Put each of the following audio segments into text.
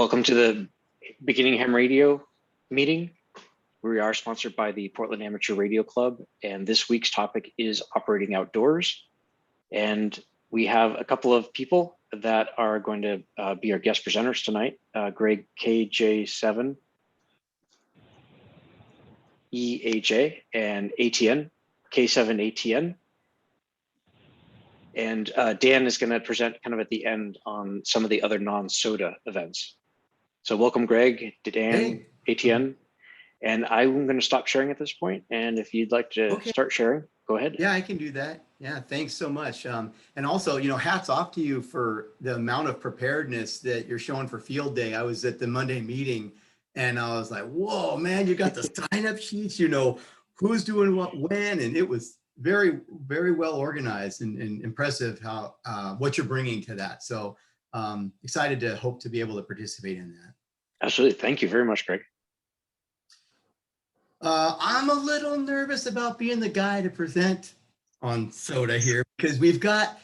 Welcome to the Beginning Ham Radio meeting. We are sponsored by the Portland Amateur Radio Club, and this week's topic is operating outdoors. And we have a couple of people that are going to be our guest presenters tonight. Greg KJ7 EAJ and ATN K7 ATN. And Dan is going to present kind of at the end on some of the other non-soda events. So welcome, Greg, Dan, hey. ATN. And I'm going to stop sharing at this point. And if you'd like to start sharing, go ahead. Yeah, I can do that. Yeah, thanks so much. And also, hats off to you for the amount of preparedness that you're showing for field day. I was at the Monday meeting and I was like, whoa, man, you got the sign up sheets, who's doing what when. And it was very, very well organized and impressive how what you're bringing to that. So excited to hope to be able to participate in that. Absolutely. Thank you very much, Greg. I'm a little nervous about being the guy to present on soda here because we've got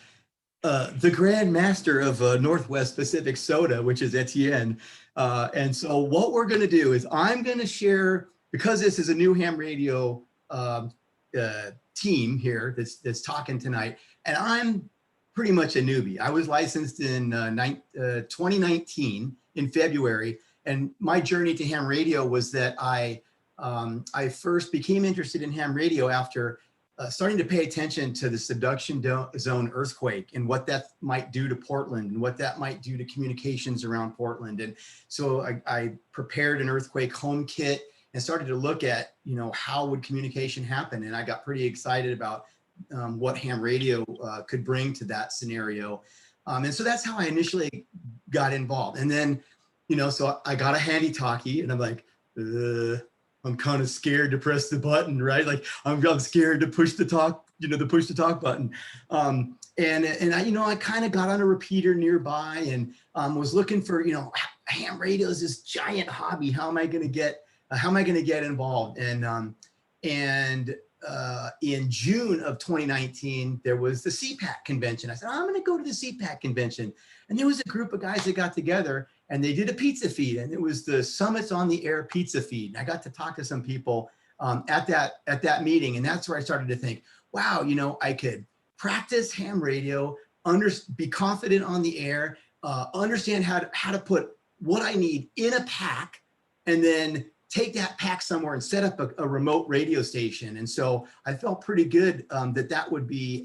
the Grand Master of Northwest Pacific Soda, which is Etienne. And so what we're going to do is I'm going to share, because this is a new ham radio team here that's talking tonight, and I'm pretty much a newbie. I was licensed in 2019 in February, and my journey to ham radio was that I first became interested in ham radio after starting to pay attention to the subduction zone earthquake and what that might do to Portland and what that might do to communications around Portland. And so I prepared an earthquake home kit and started to look at, how would communication happen? And I got pretty excited about what ham radio could bring to that scenario. And so that's how I initially got involved. And then, so I got a handy talkie and I'm like, I'm kind of scared to press the button, right? Like I'm scared to push the talk, the push to talk button. And I kind of got on a repeater nearby and was looking for, ham radio is this giant hobby. How am I going to get involved? And in June of 2019, there was the CPAC convention. I said, I'm going to go to the CPAC convention. And there was a group of guys that got together and they did a pizza feed, and it was the Summits on the Air pizza feed. And I got to talk to some people at that meeting. And that's where I started to think, wow, I could practice ham radio, be confident on the air, understand how to put what I need in a pack, and then take that pack somewhere and set up a remote radio station. And so I felt pretty good that would be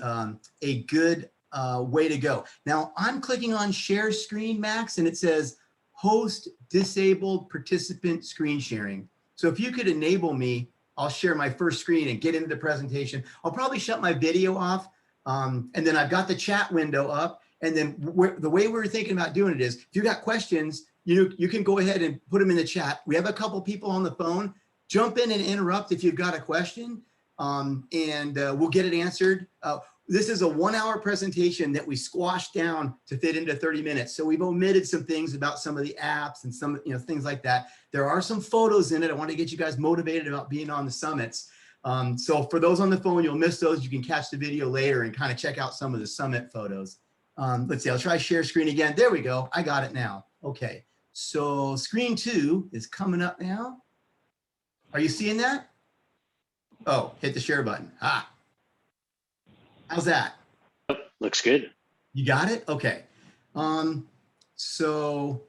a good way to go. Now I'm clicking on share screen, Max, and it says host disabled participant screen sharing. So if you could enable me, I'll share my first screen and get into the presentation. I'll probably shut my video off. And then I've got the chat window up. And then the way we were thinking about doing it is, if you got questions, you can go ahead and put them in the chat. We have a couple people on the phone. Jump in and interrupt if you've got a question, and we'll get it answered. This is a 1-hour presentation that we squashed down to fit into 30 minutes. So we've omitted some things about some of the apps and some things like that. There are some photos in it. I want to get you guys motivated about being on the summits. So for those on the phone, you'll miss those. You can catch the video later and kind of check out some of the summit photos. Let's see, I'll try share screen again. There we go. I got it now. Okay. So screen 2 is coming up now. Are you seeing that? Oh, hit the share button. How's that? Looks good. You got it? Okay. So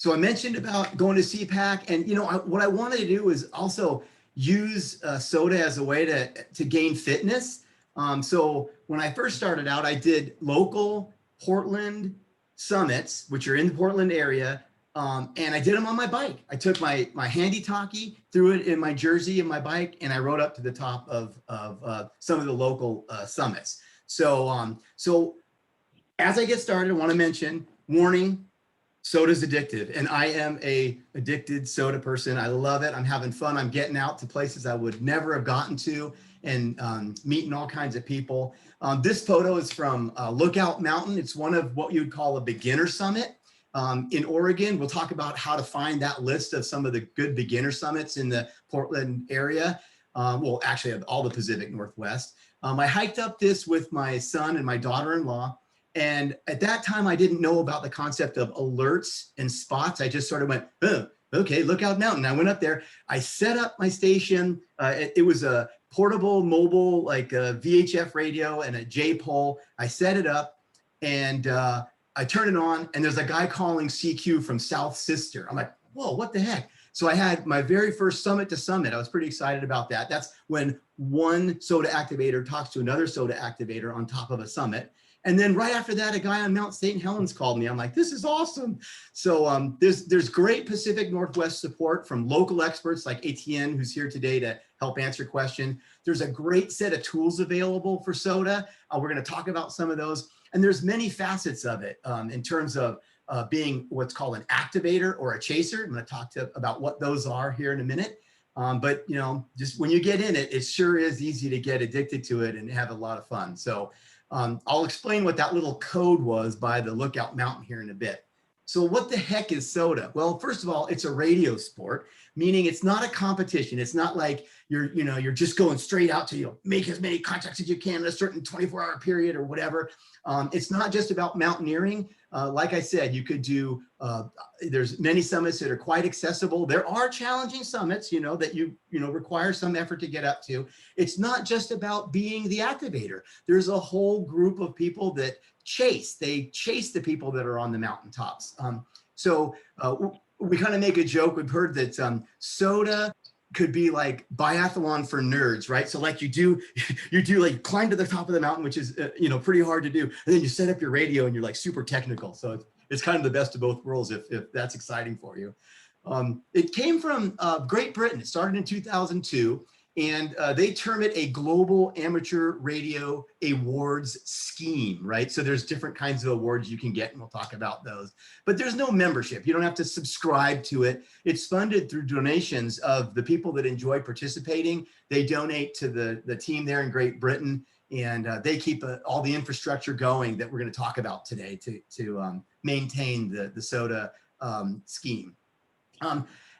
I mentioned about going to CPAC, and what I wanted to do is also use soda as a way to gain fitness. So when I first started out, I did local Portland summits, which are in the Portland area, and I did them on my bike. I took my handy talkie, threw it in my jersey and my bike, and I rode up to the top of some of the local summits. So as I get started, I want to mention, warning, soda's addictive, and I am a addicted soda person. I love it. I'm having fun. I'm getting out to places I would never have gotten to, and meeting all kinds of people. This photo is from Lookout Mountain. It's one of what you'd call a beginner summit in Oregon. We'll talk about how to find that list of some of the good beginner summits in the Portland area. Well, actually all the Pacific Northwest. I hiked up this with my son and my daughter-in-law, And at that time, I didn't know about the concept of alerts and spots. I just sort of went, oh, okay, Lookout Mountain. I went up there. I set up my station. It was a portable, mobile, like a VHF radio and a J pole. I set it up and I turn it on, and there's a guy calling CQ from South Sister. I'm like, whoa, what the heck? So I had my very first summit to summit. I was pretty excited about that. That's when one soda activator talks to another soda activator on top of a summit. And then right after that, a guy on Mount St. Helens called me. I'm like, this is awesome. So there's great Pacific Northwest support from local experts like Etienne, who's here today to help answer your question. There's a great set of tools available for soda. We're going to talk about some of those. And there's many facets of it in terms of being what's called an activator or a chaser. I'm going to talk about what those are here in a minute. But you know, just when you get in it, it sure is easy to get addicted to it and have a lot of fun. So I'll explain what that little code was by the Lookout Mountain here in a bit. So what the heck is soda? Well, first of all, it's a radio sport, meaning it's not a competition. It's not like you're just going straight out to make as many contacts as you can in a certain 24-hour period or whatever. It's not just about mountaineering. Like I said, you could do, there's many summits that are quite accessible. There are challenging summits, that require some effort to get up to. It's not just about being the activator. There's a whole group of people that they chase the people that are on the mountaintops. So we kind of make a joke. We've heard that soda could be like biathlon for nerds, right? So like you do like climb to the top of the mountain, which is, pretty hard to do. And then you set up your radio and you're like super technical. So it's kind of the best of both worlds if that's exciting for you. It came from Great Britain. It started in 2002. And they term it a global amateur radio awards scheme, right? So there's different kinds of awards you can get, and we'll talk about those. But there's no membership. You don't have to subscribe to it. It's funded through donations of the people that enjoy participating. They donate to the team there in Great Britain, and they keep all the infrastructure going that we're going to talk about today to maintain the SOTA scheme.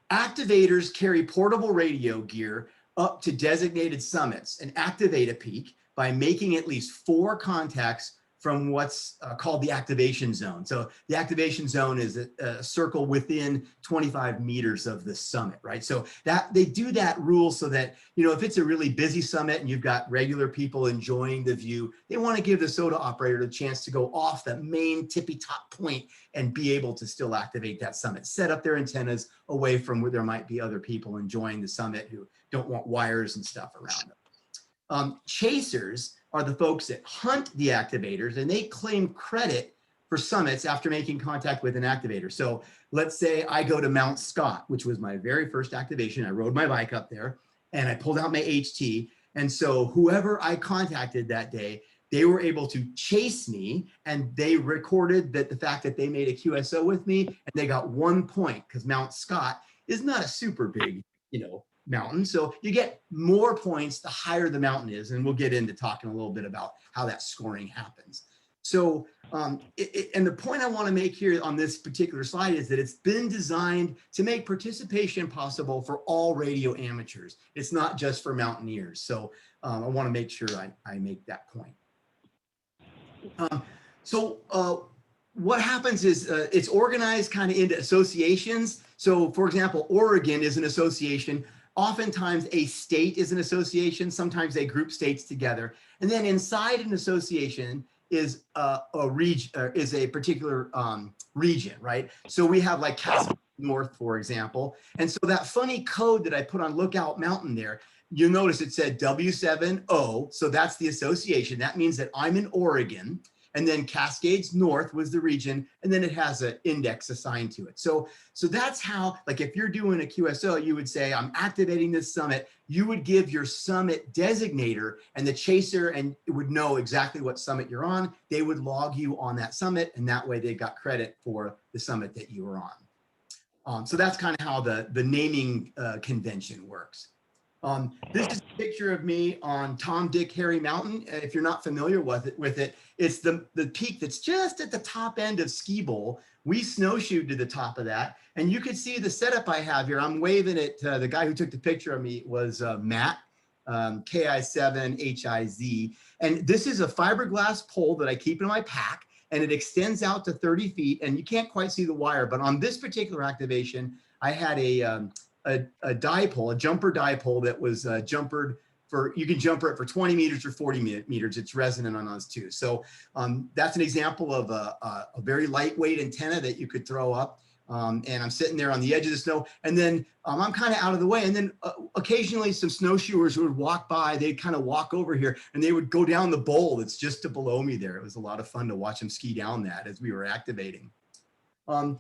Activators carry portable radio gear up to designated summits and activate a peak by making at least 4 contacts from what's called the activation zone. So the activation zone is a circle within 25 meters of the summit, right? So that they do that rule so that, if it's a really busy summit and you've got regular people enjoying the view, they want to give the soda operator the chance to go off the main tippy top point and be able to still activate that summit, set up their antennas away from where there might be other people enjoying the summit who don't want wires and stuff around them. Chasers are the folks that hunt the activators, and they claim credit for summits after making contact with an activator. So let's say I go to Mount Scott, which was my very first activation. I rode my bike up there and I pulled out my HT. And so whoever I contacted that day, they were able to chase me, and they recorded the fact that they made a QSO with me, and they got 1 point because Mount Scott is not a super big, mountain. So you get more points the higher the mountain is, and we'll get into talking a little bit about how that scoring happens. So, and the point I want to make here on this particular slide is that it's been designed to make participation possible for all radio amateurs. It's not just for mountaineers. So I want to make sure I make that point. What happens is it's organized kind of into associations. So for example, Oregon is an association. Oftentimes a state is an association. Sometimes they group states together. And then inside an association is a region, is a particular region, right? So we have like Cascade North, for example. And so that funny code that I put on Lookout Mountain there, you'll notice it said W7O. So that's the association. That means that I'm in Oregon. And then Cascades North was the region, and then it has an index assigned to it. So that's how, like if you're doing a QSO, you would say, I'm activating this summit. You would give your summit designator, and the chaser and it would know exactly what summit you're on. They would log you on that summit, and that way they got credit for the summit that you were on. So that's kind of how the naming convention works. This is a picture of me on Tom, Dick, Harry Mountain. If you're not familiar with it, it's the peak that's just at the top end of Ski Bowl. We snowshoed to the top of that, and you can see the setup I have here. I'm waving it. The guy who took the picture of me was Matt, KI7HIZ. And this is a fiberglass pole that I keep in my pack. and it extends out to 30 feet, and you can't quite see the wire, but on this particular activation, I had a dipole, a jumper dipole that was jumpered for, you can jumper it for 20 meters or 40 meters. It's resonant on those too. So that's an example of a very lightweight antenna that you could throw up. And I'm sitting there on the edge of the snow, and then I'm kind of out of the way. And then occasionally some snowshoers would walk by, they'd kind of walk over here and they would go down the bowl that's just below me there. It was a lot of fun to watch them ski down that as we were activating. I'm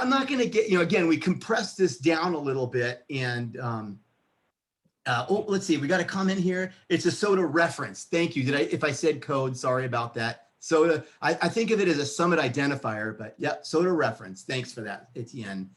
not going to get, again, we compressed this down a little bit, and let's see, we got a comment here. It's a SOTA reference. Thank you. If I said code, sorry about that. SOTA, I think of it as a summit identifier, but yeah, SOTA reference. Thanks for that, Etienne.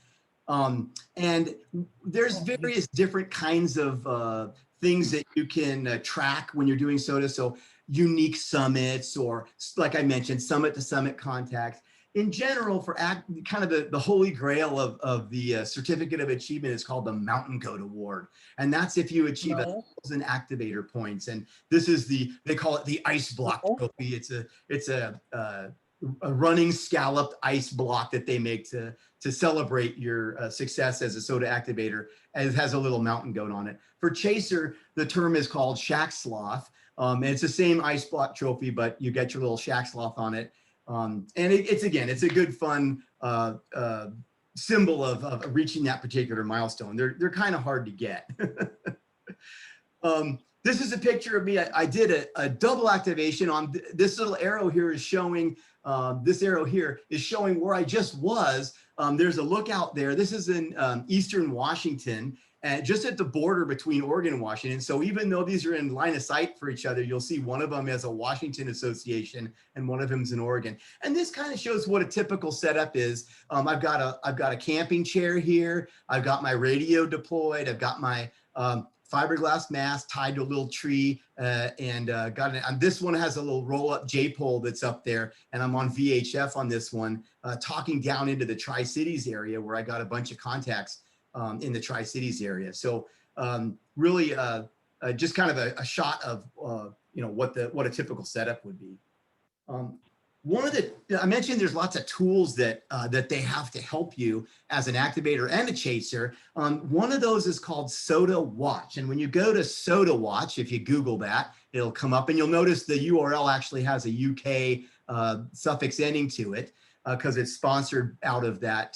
And there's various different kinds of things that you can track when you're doing SOTA. So unique summits, or like I mentioned, summit to summit contacts. In general, for kind of the holy grail of the certificate of achievement is called the Mountain Goat Award. And that's if you achieve 1,000 activator points. And this is they call it the ice block trophy. It's a running scalloped ice block that they make to celebrate your success as a SOTA activator, and it has a little mountain goat on it. For chaser, the term is called shack sloth. And it's the same ice block trophy, but you get your little shack sloth on it. And it's a good fun symbol of reaching that particular milestone. They're kind of hard to get. This is a picture of me. I did a double activation on this little arrow here is showing, this arrow here is showing where I just was. There's a lookout there. This is in Eastern Washington, and just at the border between Oregon and Washington. So even though these are in line of sight for each other, you'll see one of them as a Washington association and one of them's in Oregon. And this kind of shows what a typical setup is. I've got a camping chair here. I've got my radio deployed. I've got my fiberglass mast tied to a little tree, and this one has a little roll-up J-pole that's up there, and I'm on VHF on this one, talking down into the Tri-Cities area where I got a bunch of contacts in the Tri-Cities area. So really just kind of a shot of what a typical setup would be. I mentioned there's lots of tools that they have to help you as an activator and a chaser. One of those is called SOTA Watch. And when you go to SOTA Watch, if you Google that, it'll come up, and you'll notice the URL actually has a UK suffix ending to it, because it's sponsored out of that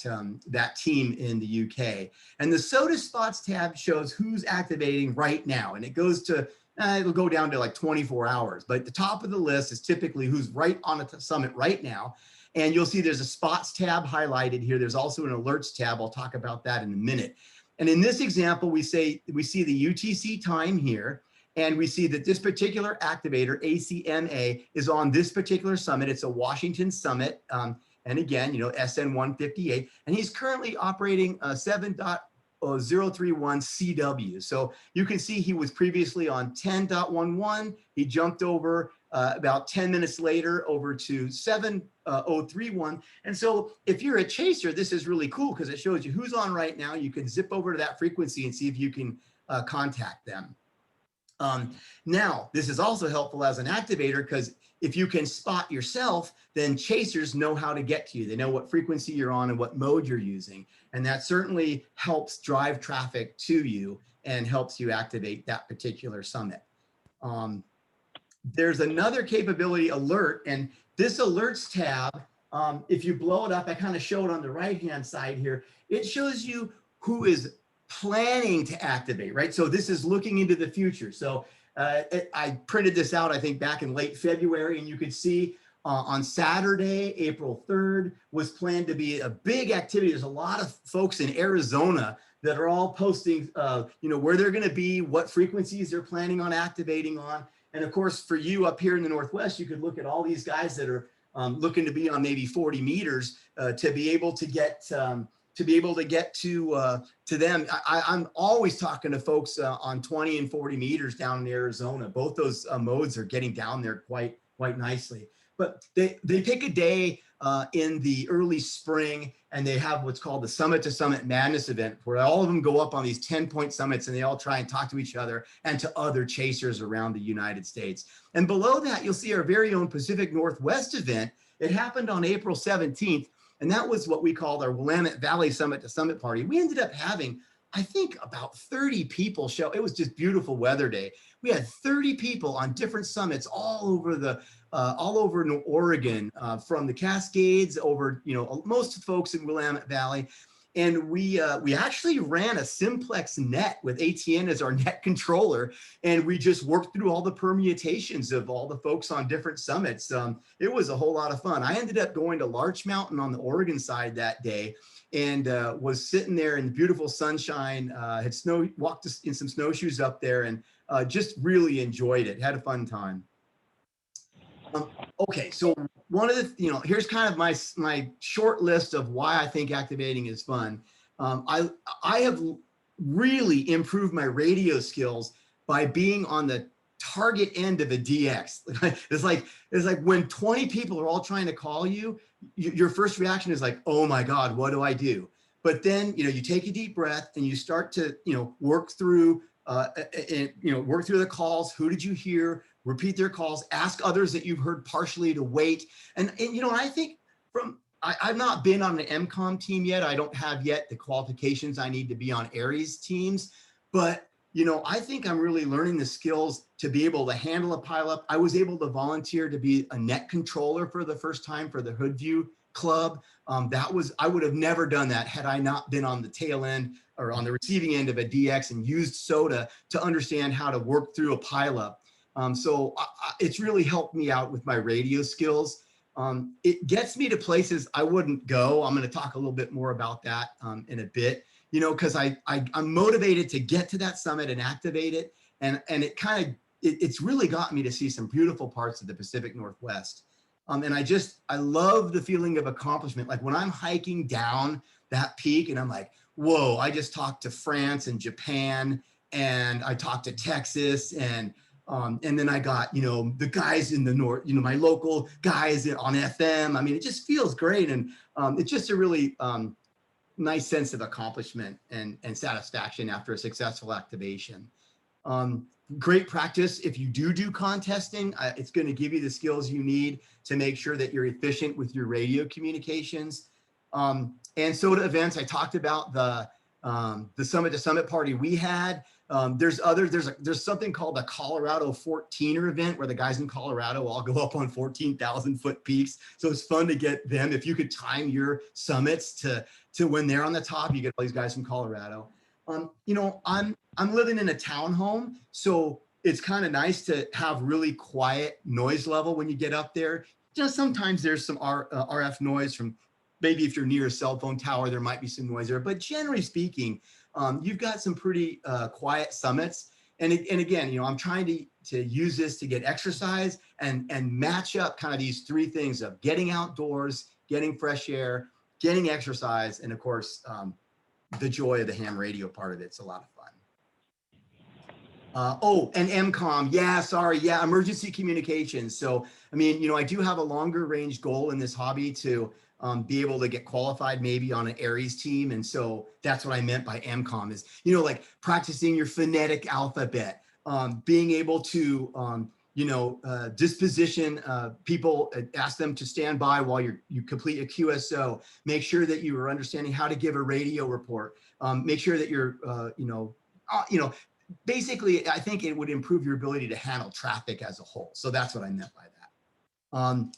team in the UK. And the SOTA Spots tab shows who's activating right now, and it goes to it'll go down to like 24 hours. But the top of the list is typically who's right on a summit right now. And you'll see there's a spots tab highlighted here. There's also an alerts tab. I'll talk about that in a minute. And in this example, we see the UTC time here. And we see that this particular activator, ACMA, is on this particular summit. It's a Washington summit. And again, SN 158. And he's currently operating 7.031 CW. So you can see he was previously on 10.11. He jumped over about 10 minutes later over to 7.031. And so if you're a chaser, this is really cool because it shows you who's on right now. You can zip over to that frequency and see if you can contact them. Now, this is also helpful as an activator because if you can spot yourself, then chasers know how to get to you. They know what frequency you're on and what mode you're using. And that certainly helps drive traffic to you and helps you activate that particular summit. There's another capability, alert, and this alerts tab, if you blow it up, I kind of show it on the right-hand side here. It shows you who is planning to activate, right? So this is looking into the future. So I printed this out, I think, back in late February, and you could see on Saturday, April 3rd, was planned to be a big activity. There's a lot of folks in Arizona that are all posting, where they're going to be, what frequencies they're planning on activating on. And of course, for you up here in the Northwest, you could look at all these guys that are looking to be on maybe 40 meters to be able to get to them. I'm always talking to folks on 20 and 40 meters down in Arizona. Both those modes are getting down there quite nicely. But they pick a day in the early spring, and they have what's called the Summit to Summit Madness event, where all of them go up on these 10-point summits, and they all try and talk to each other and to other chasers around the United States. And below that, you'll see our very own Pacific Northwest event, It happened on April 17th, and that was what we called our Willamette Valley Summit to Summit party. We ended up having, I think, about 30 people show. It was just beautiful weather day. We had 30 people on different summits all over Oregon, from the Cascades over, most folks in Willamette Valley. And we actually ran a simplex net with ATN as our net controller, and we just worked through all the permutations of all the folks on different summits. It was a whole lot of fun. I ended up going to Larch Mountain on the Oregon side that day, and was sitting there in beautiful sunshine. Had walked in some snowshoes up there, and just really enjoyed it. Had a fun time. Okay, so one of the, here's kind of my short list of why I think activating is fun. I have really improved my radio skills by being on the target end of a DX. It's like when 20 people are all trying to call you, your first reaction is like, oh my God, what do I do? But then, you take a deep breath and you start to, work through, work through the calls. Who did you hear? Repeat their calls, ask others that you've heard partially to wait. And I think I've not been on an MCOM team yet. I don't have yet the qualifications I need to be on Aries teams, but I think I'm really learning the skills to be able to handle a pileup. I was able to volunteer to be a net controller for the first time for the Hoodview Club. I would have never done that had I not been on the tail end or on the receiving end of a DX and used SOTA to understand how to work through a pileup. So it's really helped me out with my radio skills. It gets me to places I wouldn't go. I'm going to talk a little bit more about that in a bit, because I'm motivated to get to that summit and activate it. And it's really got me to see some beautiful parts of the Pacific Northwest. And I love the feeling of accomplishment. Like when I'm hiking down that peak and I'm like, whoa, I just talked to France and Japan, and I talked to Texas, and then I got, the guys in the north, my local guys on FM. I mean, it just feels great. And it's just a really nice sense of accomplishment and satisfaction after a successful activation. Great practice. If you do contesting, it's going to give you the skills you need to make sure that you're efficient with your radio communications. And SOTA events, I talked about the Summit to Summit party we had. There's something called the Colorado 14er event where the guys in Colorado all go up on 14,000 foot peaks. So it's fun to get them. If you could time your summits to when they're on the top, you get all these guys from Colorado. I'm living in a townhome, so it's kind of nice to have really quiet noise level when you get up there. Just sometimes there's some RF noise from, maybe if you're near a cell phone tower, there might be some noise there, but generally speaking, you've got some pretty quiet summits. And again, I'm trying to use this to get exercise and match up kind of these three things of getting outdoors, getting fresh air, getting exercise, and of course, the joy of the ham radio part of it's a lot of fun. And MCOM, emergency communications. So, I mean, I do have a longer range goal in this hobby to be able to get qualified maybe on an Aries team. And so that's what I meant by MCOM is, like practicing your phonetic alphabet, being able to, disposition people, ask them to stand by while you complete a QSO, make sure that you are understanding how to give a radio report, make sure that you're, basically, I think it would improve your ability to handle traffic as a whole. So that's what I meant by that.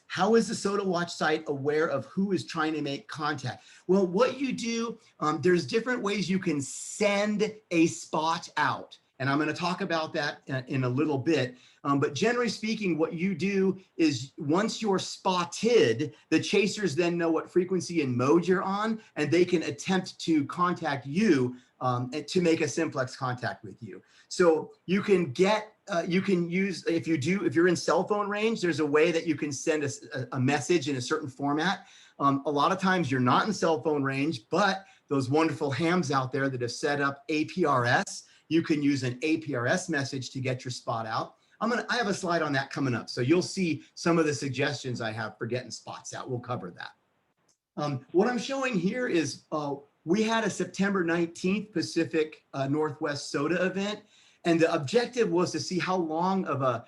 How is the SOTA Watch site aware of who is trying to make contact? Well, what you do, there's different ways you can send a spot out. And I'm going to talk about that in a little bit. But generally speaking, what you do is once you're spotted, the chasers then know what frequency and mode you're on, and they can attempt to contact you to make a simplex contact with you. So you can use, if you're in cell phone range, there's a way that you can send a message in a certain format. A lot of times you're not in cell phone range, but those wonderful hams out there that have set up APRS, you can use an APRS message to get your spot out. I have a slide on that coming up. So you'll see some of the suggestions I have for getting spots out. We'll cover that. What I'm showing here is we had a September 19th Pacific Northwest SOTA event. And the objective was to see how long of a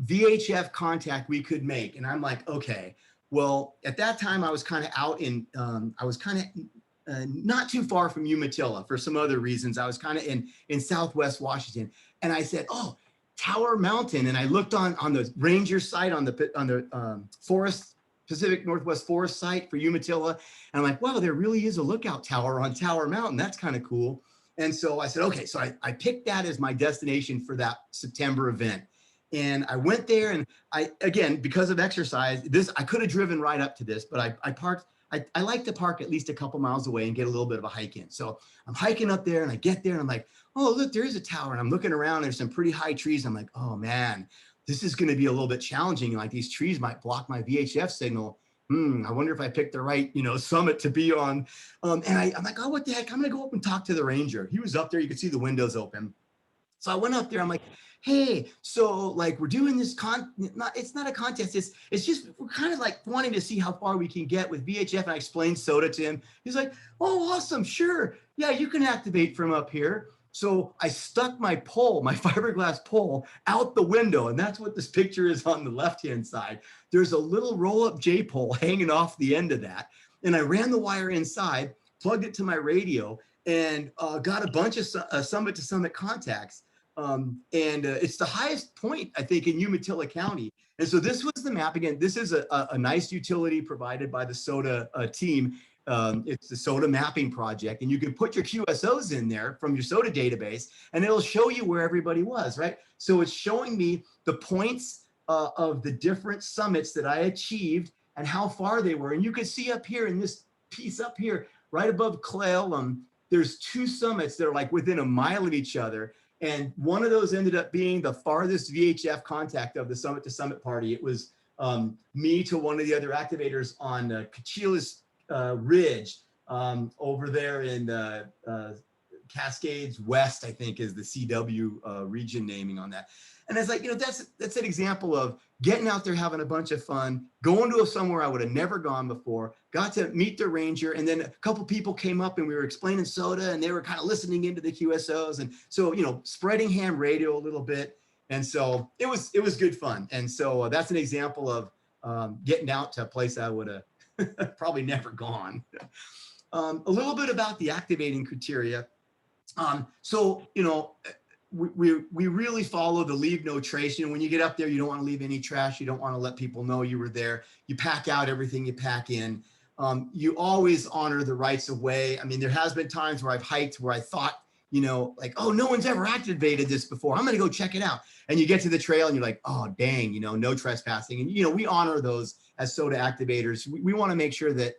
VHF contact we could make. And I'm like, okay, Well, at that time I was kind of out in, I was kind of not too far from Umatilla for some other reasons. I was kind of in Southwest Washington, and I said, "Oh, Tower Mountain." And I looked on the ranger site on the forest, Pacific Northwest Forest site for Umatilla, and I'm like, "Wow, there really is a lookout tower on Tower Mountain. That's kind of cool." And so I said, "Okay." So I picked that as my destination for that September event. And I went there, and again, because of exercise, I could have driven right up to this, but I parked. I like to park at least a couple miles away and get a little bit of a hike in. So I'm hiking up there, and I get there, and I'm like, "Oh, look, there is a tower." And I'm looking around, there's some pretty high trees. I'm like, "Oh man, this is going to be a little bit challenging. Like these trees might block my VHF signal. I wonder if I picked the right, summit to be on." And I'm like, "Oh, what the heck? I'm going to go up and talk to the ranger." He was up there. You could see the windows open. So I went up there. I'm like, "Hey, so like we're doing this it's not a contest. It's just we're kind of like wanting to see how far we can get with VHF." And I explained SOTA to him. He's like, "Oh, awesome, sure, yeah, you can activate from up here." So I stuck my pole, my fiberglass pole, out the window, and that's what this picture is on the left-hand side. There's a little roll-up J pole hanging off the end of that, and I ran the wire inside, plugged it to my radio, and got a bunch of summit to summit contacts. It's the highest point, I think, in Umatilla County. And so this was the map. Again, this is a nice utility provided by the SOTA team. It's the SOTA mapping project, and you can put your QSOs in there from your SOTA database, and it'll show you where everybody was, right? So it's showing me the points of the different summits that I achieved and how far they were. And you can see up here in this piece up here, right above Clallam, there's two summits that are like within a mile of each other. And one of those ended up being the farthest VHF contact of the summit to summit party. It was me to one of the other activators on Cachilas Ridge over there in Cascades West, I think is the CW region naming on that. And it's like, that's an example of getting out there, having a bunch of fun, going to somewhere I would have never gone before, got to meet the ranger. And then a couple people came up and we were explaining SOTA, and they were kind of listening into the QSOs. And so, spreading ham radio a little bit. And so it was good fun. And so that's an example of getting out to a place I would have probably never gone. A little bit about the activating criteria. We really follow the leave no trace. When you get up there, you don't want to leave any trash. You don't want to let people know you were there. You pack out everything you pack in. You always honor the rights of way. I mean, there has been times where I've hiked where I thought, like, "Oh, no one's ever activated this before. I'm going to go check it out." And you get to the trail and you're like, "Oh, dang, no trespassing." And, we honor those as SOTA activators. We want to make sure that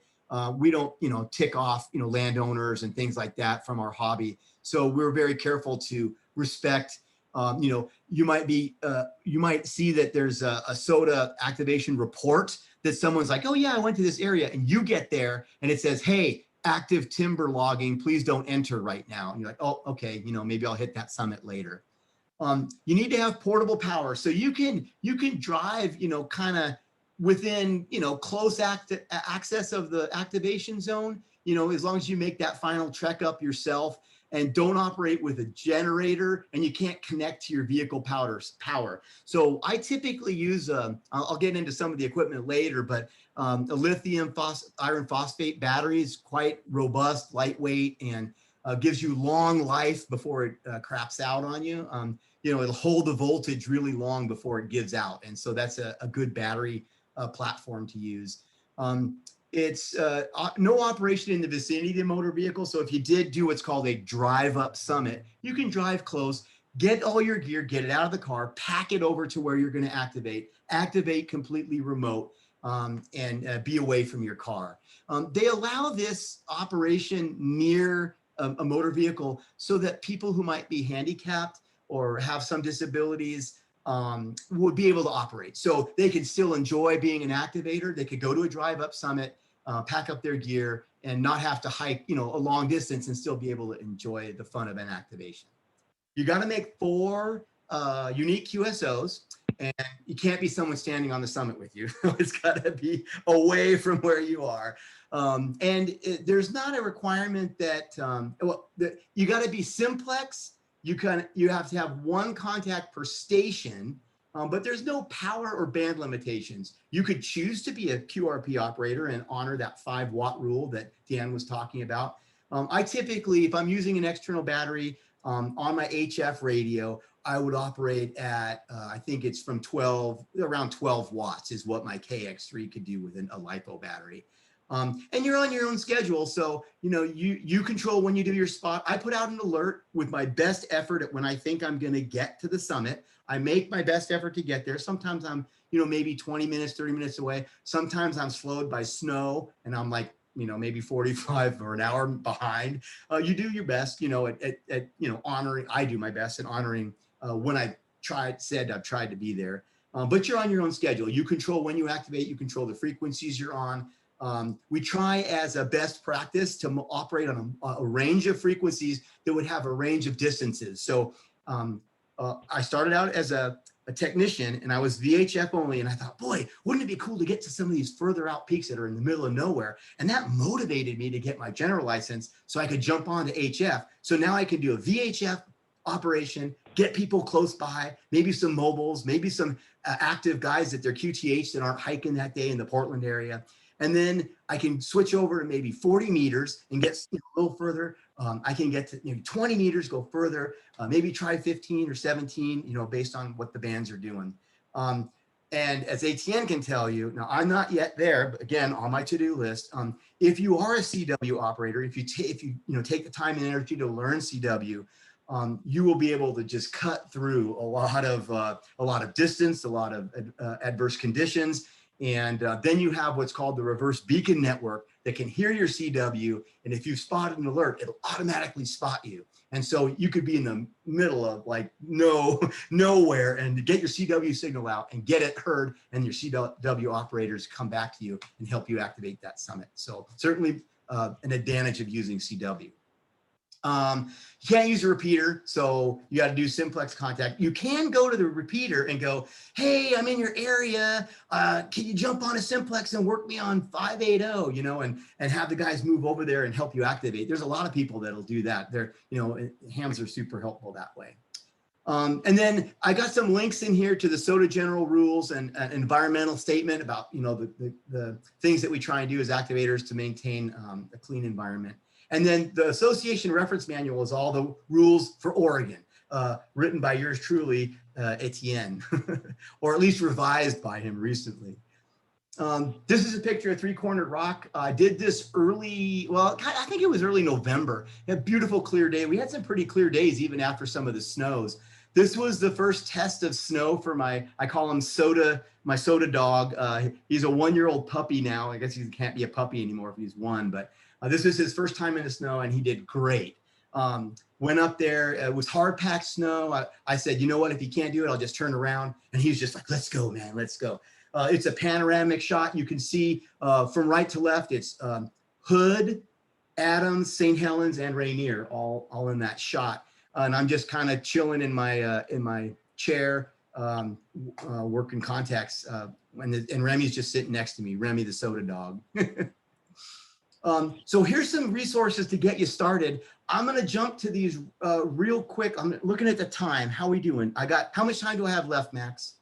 we don't, tick off, landowners and things like that from our hobby. So we're very careful to respect. You might see that there's a SOTA activation report that someone's like, "Oh yeah, I went to this area," and you get there and it says, "Hey, active timber logging, please don't enter right now." And you're like, "Oh, okay, maybe I'll hit that summit later." You need to have portable power, so you can drive, kind of within, close access of the activation zone, as long as you make that final trek up yourself. And don't operate with a generator, and you can't connect to your vehicle power. So I typically use, I'll get into some of the equipment later, but a lithium iron phosphate battery is quite robust, lightweight, and gives you long life before it craps out on you. It'll hold the voltage really long before it gives out. And so that's a good battery platform to use. It's no operation in the vicinity of the motor vehicle. So if you did do what's called a drive up summit, you can drive close, get all your gear, get it out of the car, pack it over to where you're going to activate completely remote, and be away from your car. They allow this operation near a motor vehicle so that people who might be handicapped or have some disabilities would be able to operate. So they can still enjoy being an activator. They could go to a drive up summit, pack up their gear, and not have to hike, a long distance, and still be able to enjoy the fun of an activation. You got to make 4 unique QSOs, and you can't be someone standing on the summit with you. It's got to be away from where you are. There's not a requirement that, you got to be simplex. You have to have 1 contact per station, but there's no power or band limitations. You could choose to be a QRP operator and honor that 5-watt rule that Dan was talking about. I typically, if I'm using an external battery on my HF radio, I would operate at, I think it's from around 12 watts is what my KX3 could do with a LiPo battery. And you're on your own schedule. So, you control when you do your spot. I put out an alert with my best effort at when I think I'm going to get to the summit. I make my best effort to get there. Sometimes I'm, maybe 20 minutes, 30 minutes away. Sometimes I'm slowed by snow and I'm like, maybe 45 or an hour behind. You do your best, at honoring. I do my best at honoring when I've tried to be there. But you're on your own schedule. You control when you activate. You control the frequencies you're on. We try as a best practice to operate on a range of frequencies that would have a range of distances. So I started out as a technician and I was VHF only. And I thought, boy, wouldn't it be cool to get to some of these further out peaks that are in the middle of nowhere? And that motivated me to get my general license so I could jump on to HF. So now I can do a VHF operation, get people close by, maybe some mobiles, maybe some active guys at their QTH that aren't hiking that day in the Portland area. And then I can switch over to maybe 40 meters and get a little further. I can get to 20 meters, go further, maybe try 15 or 17, based on what the bands are doing. And as Etienne can tell you, now I'm not yet there, but again, on my to-do list, if you are a CW operator, if you take the time and energy to learn CW, you will be able to just cut through a lot of distance, a lot of adverse conditions. And then you have what's called the reverse beacon network that can hear your CW. And if you've spotted an alert, it'll automatically spot you. And so you could be in the middle of like nowhere and get your CW signal out and get it heard. And your CW operators come back to you and help you activate that summit. So certainly an advantage of using CW. You can't use a repeater, so you got to do simplex contact. You can go to the repeater and go, hey, I'm in your area. Can you jump on a simplex and work me on 580, and have the guys move over there and help you activate. There's a lot of people that'll do that. Hams are super helpful that way. And then I got some links in here to the SOTA general rules and an environmental statement about, the things that we try and do as activators to maintain a clean environment. And then the association reference manual is all the rules for Oregon, written by yours truly, Etienne, or at least revised by him recently. This is a picture of Three-Cornered Rock. I did this I think it was early November. A beautiful clear day. We had some pretty clear days even after some of the snows. This was the first test of snow for I call him Soda, my Soda dog. He's a 1-year-old puppy now. I guess he can't be a puppy anymore if he's 1, but this is his first time in the snow and he did great. Went up there, it was hard packed snow. I said, you know what, if you can't do it, I'll just turn around. And he was just like, let's go, man, let's go. It's a panoramic shot. You can see from right to left, it's Hood, Adams, St. Helens, and Rainier, all in that shot. And I'm just kind of chilling in my chair, working contacts. And Remy's just sitting next to me, Remy the Soda dog. So here's some resources to get you started. I'm going to jump to these real quick. I'm looking at the time. How are we doing? How much time do I have left, Max?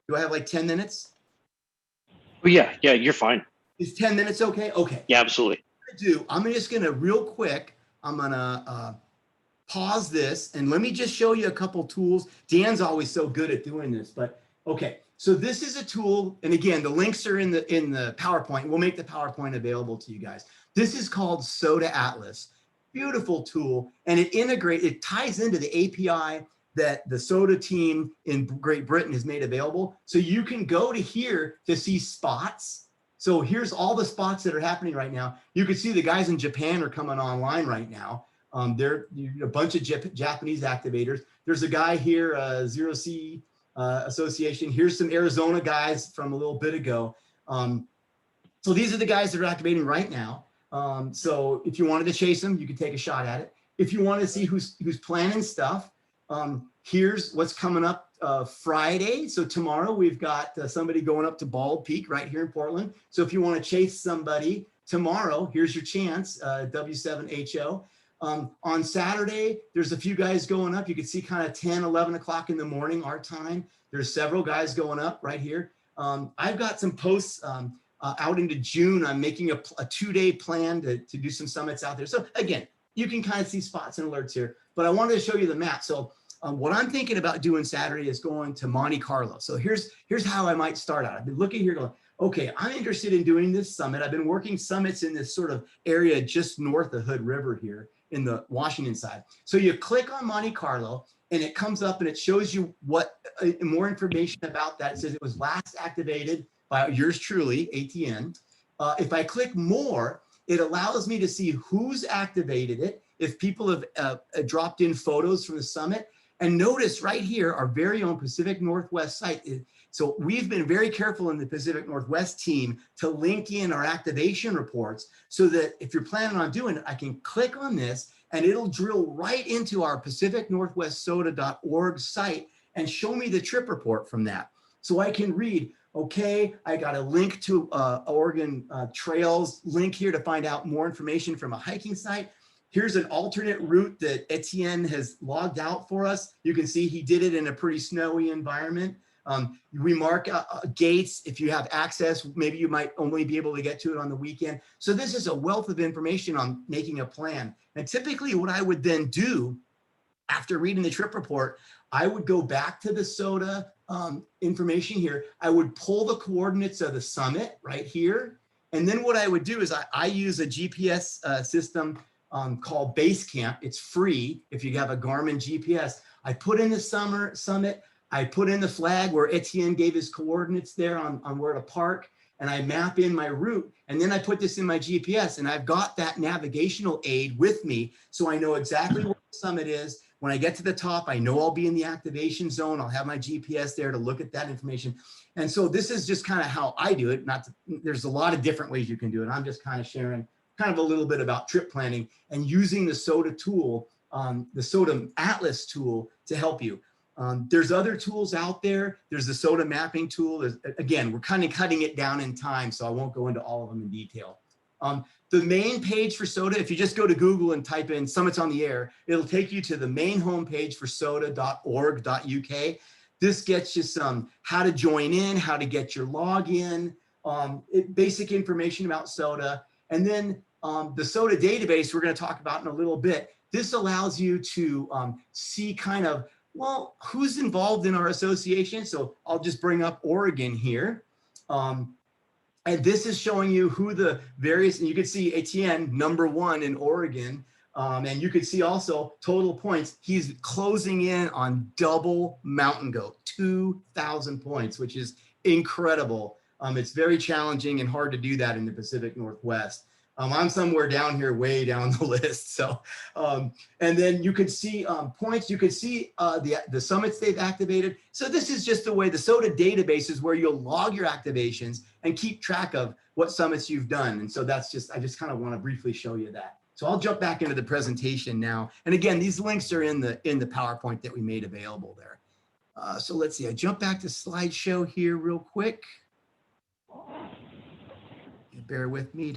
Do I have like 10 minutes? Oh, yeah, you're fine. Is 10 minutes okay? Okay. Yeah, absolutely. I'm just going to real quick, I'm going to pause this and let me just show you a couple tools. Dan's always so good at doing this, but okay. So this is a tool, and again, the links are in the PowerPoint. We'll make the PowerPoint available to you guys. This is called SOTA Atlas. Beautiful tool, and it ties into the API that the SOTA team in Great Britain has made available. So you can go to here to see spots. So here's all the spots that are happening right now. You can see the guys in Japan are coming online right now. They're a bunch of Japanese activators. There's a guy here, Zero C Association. Here's some Arizona guys from a little bit ago. So these are the guys that are activating right now. So if you wanted to chase them, you could take a shot at it. If you want to see who's planning stuff, here's what's coming up Friday. So tomorrow we've got somebody going up to Bald Peak right here in Portland. So if you want to chase somebody tomorrow, here's your chance, W7HO. On Saturday, there's a few guys going up. You can see kind of 10, 11 o'clock in the morning, our time. There's several guys going up right here. I've got some posts out into June. I'm making a 2-day plan to do some summits out there. So again, you can kind of see spots and alerts here, but I wanted to show you the map. So what I'm thinking about doing Saturday is going to Monte Carlo. So here's how I might start out. I've been looking here going, okay, I'm interested in doing this summit. I've been working summits in this sort of area just north of Hood River here in the Washington side. So you click on Monte Carlo and it comes up and it shows you what more information about that. It says it was last activated by yours truly, ATN. If I click more, it allows me to see who's activated it, if people have dropped in photos from the summit. And notice right here, our very own Pacific Northwest site. So we've been very careful in the Pacific Northwest team to link in our activation reports so that if you're planning on doing it, I can click on this and it'll drill right into our pacificnorthwestsoda.org site and show me the trip report from that. So I can read, okay, I got a link to Oregon Trails link here to find out more information from a hiking site. Here's an alternate route that Etienne has logged out for us. You can see he did it in a pretty snowy environment. We mark gates if you have access. Maybe you might only be able to get to it on the weekend. So this is a wealth of information on making a plan. And typically what I would then do after reading the trip report, I would go back to the SOTA information here. I would pull the coordinates of the summit right here. And then what I would do is I use a GPS system called Basecamp. It's free if you have a Garmin GPS. I put in the summit, I put in the flag where Etienne gave his coordinates there on where to park, and I map in my route. And then I put this in my GPS and I've got that navigational aid with me. So I know exactly where the summit is. When I get to the top, I know I'll be in the activation zone. I'll have my GPS there to look at that information. And so this is just kind of how I do it. There's a lot of different ways you can do it. I'm just kind of sharing kind of a little bit about trip planning and using the SOTA tool, the SOTA Atlas tool to help you. There's other tools out there. There's the SOTA mapping tool. Again, we're kind of cutting it down in time, so I won't go into all of them in detail. The main page for SOTA, if you just go to Google and type in Summits on the Air, it'll take you to the main homepage for sota.org.uk. This gets you some how to join in, how to get your login, basic information about SOTA. And then the SOTA database we're going to talk about in a little bit. This allows you to see kind of, well, who's involved in our association. So I'll just bring up Oregon here. And this is showing you who the various, and you can see Etienne, #1 in Oregon. And you can see also total points. He's closing in on double Mountain Goat, 2,000 points, which is incredible. It's very challenging and hard to do that in the Pacific Northwest. I'm somewhere down here, way down the list. So, and then you could see points. You could see the summits they've activated. So this is just the way the SOTA database is where you'll log your activations and keep track of what summits you've done. And so that's just, I just kind of want to briefly show you that. So I'll jump back into the presentation now. And again, these links are in the PowerPoint that we made available there. So let's see, I jump back to slideshow here real quick. Bear with me,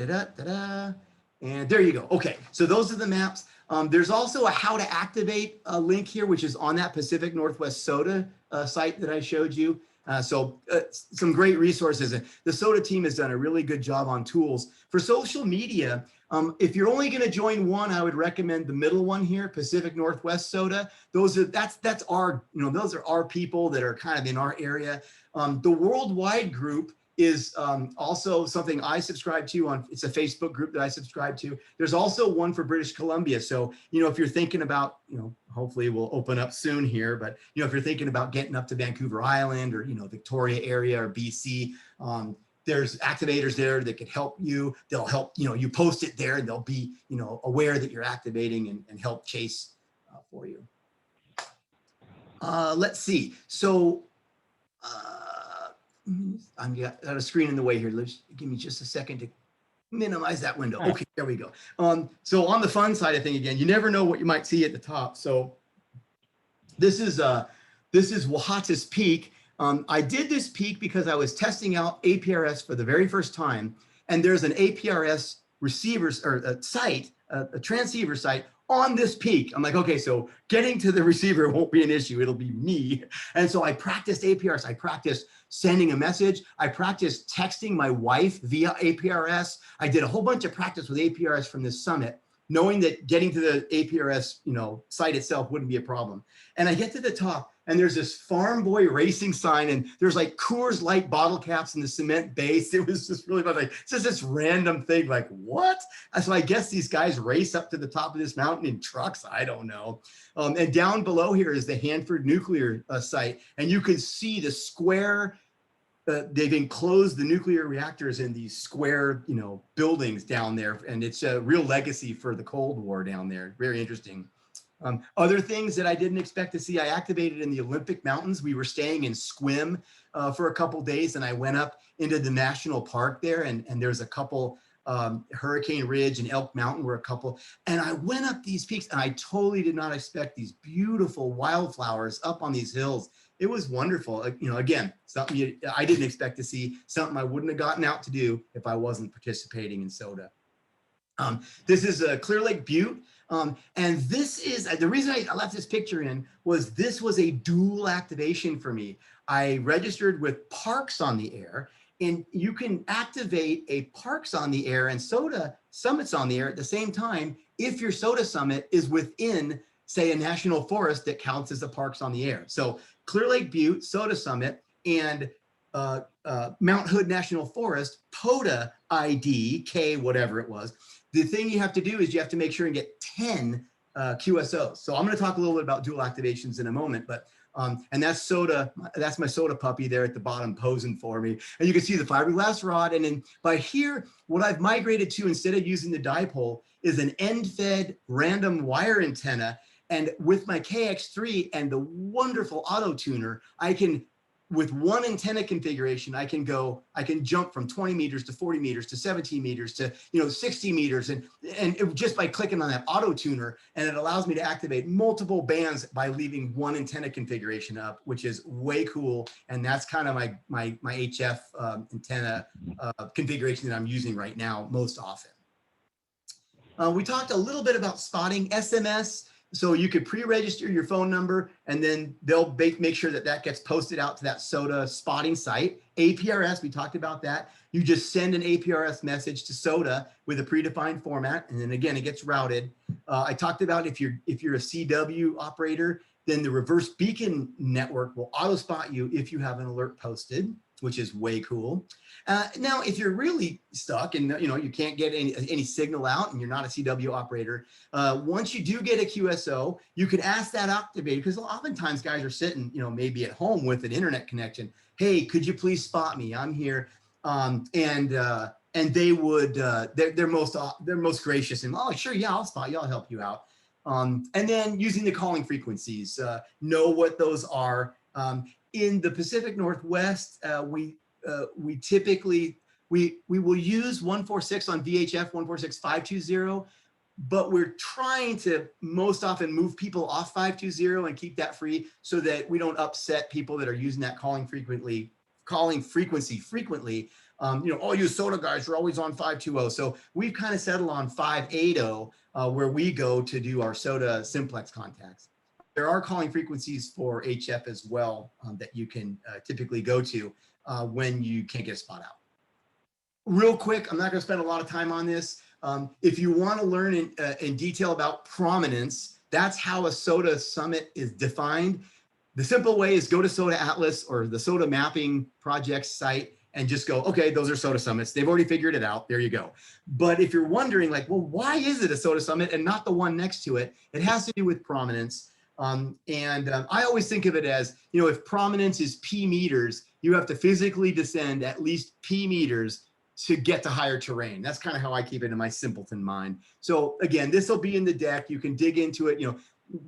and there you go. Okay, so those are the maps. There's also a how to activate link here, which is on that Pacific Northwest SOTA site that I showed you. Some great resources. The SOTA team has done a really good job on tools. For social media, if you're only going to join one, I would recommend the middle one here, Pacific Northwest SOTA. That's our, those are our people that are kind of in our area. The worldwide group is also something I subscribe to it's a Facebook group that I subscribe to. There's also one for British Columbia. So, if you're thinking about, hopefully we'll open up soon here, but, if you're thinking about getting up to Vancouver Island or, Victoria area or BC, there's activators there that can help you. They'll help, you post it there and they'll be, aware that you're activating and help chase for you. Let's see. So, I've got a screen in the way here. Give me just a second to minimize that window. Okay, there we go. So on the fun side of thing, again, you never know what you might see at the top. So this is Wahatas Peak. I did this peak because I was testing out APRS for the very first time, and there's an APRS receivers or a site, a transceiver site on this peak. I'm like, okay, so getting to the receiver won't be an issue. It'll be me. And so I practiced APRS. I practiced sending a message. I practiced texting my wife via APRS. I did a whole bunch of practice with APRS from this summit, knowing that getting to the APRS, site itself wouldn't be a problem. And I get to the top, and there's this Farm Boy Racing sign, and there's like Coors Light bottle caps in the cement base. It was just really fun. Like, it's just this random thing, like, what? And so I guess these guys race up to the top of this mountain in trucks. I don't know. And down below here is the Hanford nuclear site, and you can see the square. They've enclosed the nuclear reactors in these square, buildings down there, and it's a real legacy for the Cold War down there. Very interesting. Other things that I didn't expect to see, I activated in the Olympic Mountains. We were staying in Squim for a couple days, and I went up into the national park there, and there's a couple, Hurricane Ridge and Elk Mountain were a couple, and I went up these peaks, and I totally did not expect these beautiful wildflowers up on these hills. It was wonderful. Again, something I didn't expect to see, something I wouldn't have gotten out to do if I wasn't participating in SOTA. This is Clear Lake Butte. And this is, the reason I left this picture in was this was a dual activation for me. I registered with Parks on the Air, and you can activate a Parks on the Air and SOTA Summits on the Air at the same time if your SOTA Summit is within, say, a national forest that counts as a Parks on the Air. So Clear Lake Butte, SOTA Summit, and Mount Hood National Forest, POTA ID, K, whatever it was. The thing you have to do is you have to make sure and get 10 QSOs. So I'm going to talk a little bit about dual activations in a moment, but and that's SOTA. That's my SOTA puppy there at the bottom posing for me. And you can see the fiberglass rod. And then by here, what I've migrated to instead of using the dipole is an end-fed random wire antenna. And with my KX3 and the wonderful auto tuner, I can, with one antenna configuration, I can jump from 20 meters to 40 meters to 17 meters to 60 meters, and just by clicking on that auto tuner, and it allows me to activate multiple bands by leaving one antenna configuration up, which is way cool. And that's kind of my HF antenna configuration that I'm using right now most often. We talked a little bit about spotting SMS. So you could pre-register your phone number, and then they'll make sure that that gets posted out to that SOTA spotting site. APRS, we talked about that. You just send an APRS message to SOTA with a predefined format, and then again, it gets routed. I talked about if you're a CW operator, then the reverse beacon network will auto spot you if you have an alert posted, which is way cool. Now, if you're really stuck and you can't get any signal out and you're not a CW operator, once you do get a QSO, you can ask that activator, because oftentimes guys are sitting, maybe at home with an internet connection. Hey, could you please spot me? I'm here, and they would they're most gracious and, oh sure, yeah, I'll spot you, I'll help you out. And then using the calling frequencies, know what those are. In the Pacific Northwest, we typically will use 146 on VHF 146520, but we're trying to most often move people off 520 and keep that free so that we don't upset people that are using that calling frequency frequently. All you SOTA guys are always on 520. So we've kind of settled on 580 where we go to do our SOTA simplex contacts. There are calling frequencies for HF as well that you can typically go to when you can't get a spot out. Real quick, I'm not going to spend a lot of time on this. If you want to learn in detail about prominence, that's how a SOTA summit is defined. The simple way is go to SOTA Atlas or the SOTA Mapping Project site and just go, okay, those are SOTA summits. They've already figured it out. There you go. But if you're wondering, like, well, why is it a SOTA summit and not the one next to it? It has to do with prominence. I always think of it as, if prominence is P meters, you have to physically descend at least P meters to get to higher terrain. That's kind of how I keep it in my simpleton mind. So again, this will be in the deck. You can dig into it,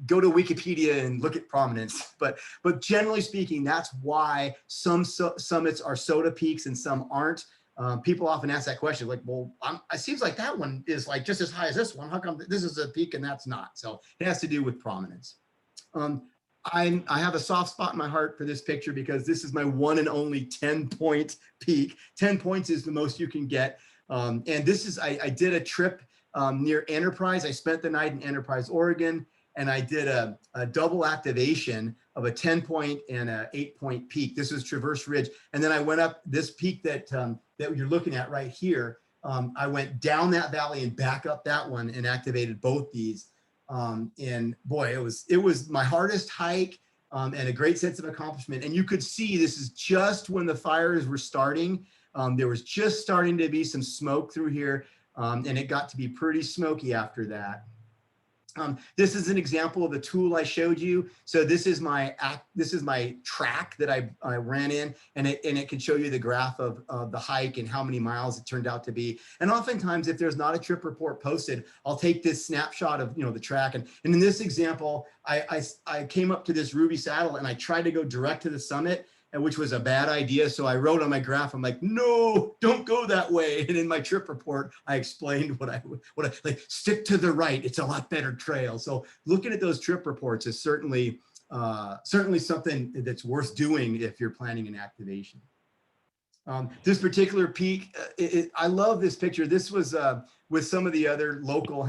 go to Wikipedia and look at prominence. But generally speaking, that's why some summits are SOTA peaks and some aren't. People often ask that question, like, well, it seems like that one is like just as high as this one. How come this is a peak and that's not? So it has to do with prominence. I have a soft spot in my heart for this picture because this is my one and only 10-point peak. 10 points is the most you can get. And this is, I did a trip near Enterprise. I spent the night in Enterprise, Oregon, and I did a double activation of a 10-point and a 8-point peak. This was Traverse Ridge. And then I went up this peak that you're looking at right here. I went down that valley and back up that one and activated both these. And boy, it was my hardest hike, and a great sense of accomplishment. And you could see this is just when the fires were starting. There was just starting to be some smoke through here, and it got to be pretty smoky after that. This is an example of the tool I showed you. So this is my track that I ran in, and it can show you the graph of the hike and how many miles it turned out to be. And oftentimes, if there's not a trip report posted, I'll take this snapshot of the track. And in this example, I came up to this Ruby Saddle and I tried to go direct to the summit, and which was a bad idea. So I wrote on my graph, I'm like, no, don't go that way. And in my trip report, I explained what I like, stick to the right. It's a lot better trail. So looking at those trip reports is certainly something that's worth doing if you're planning an activation. This particular peak, I love this picture. This was with some of the other local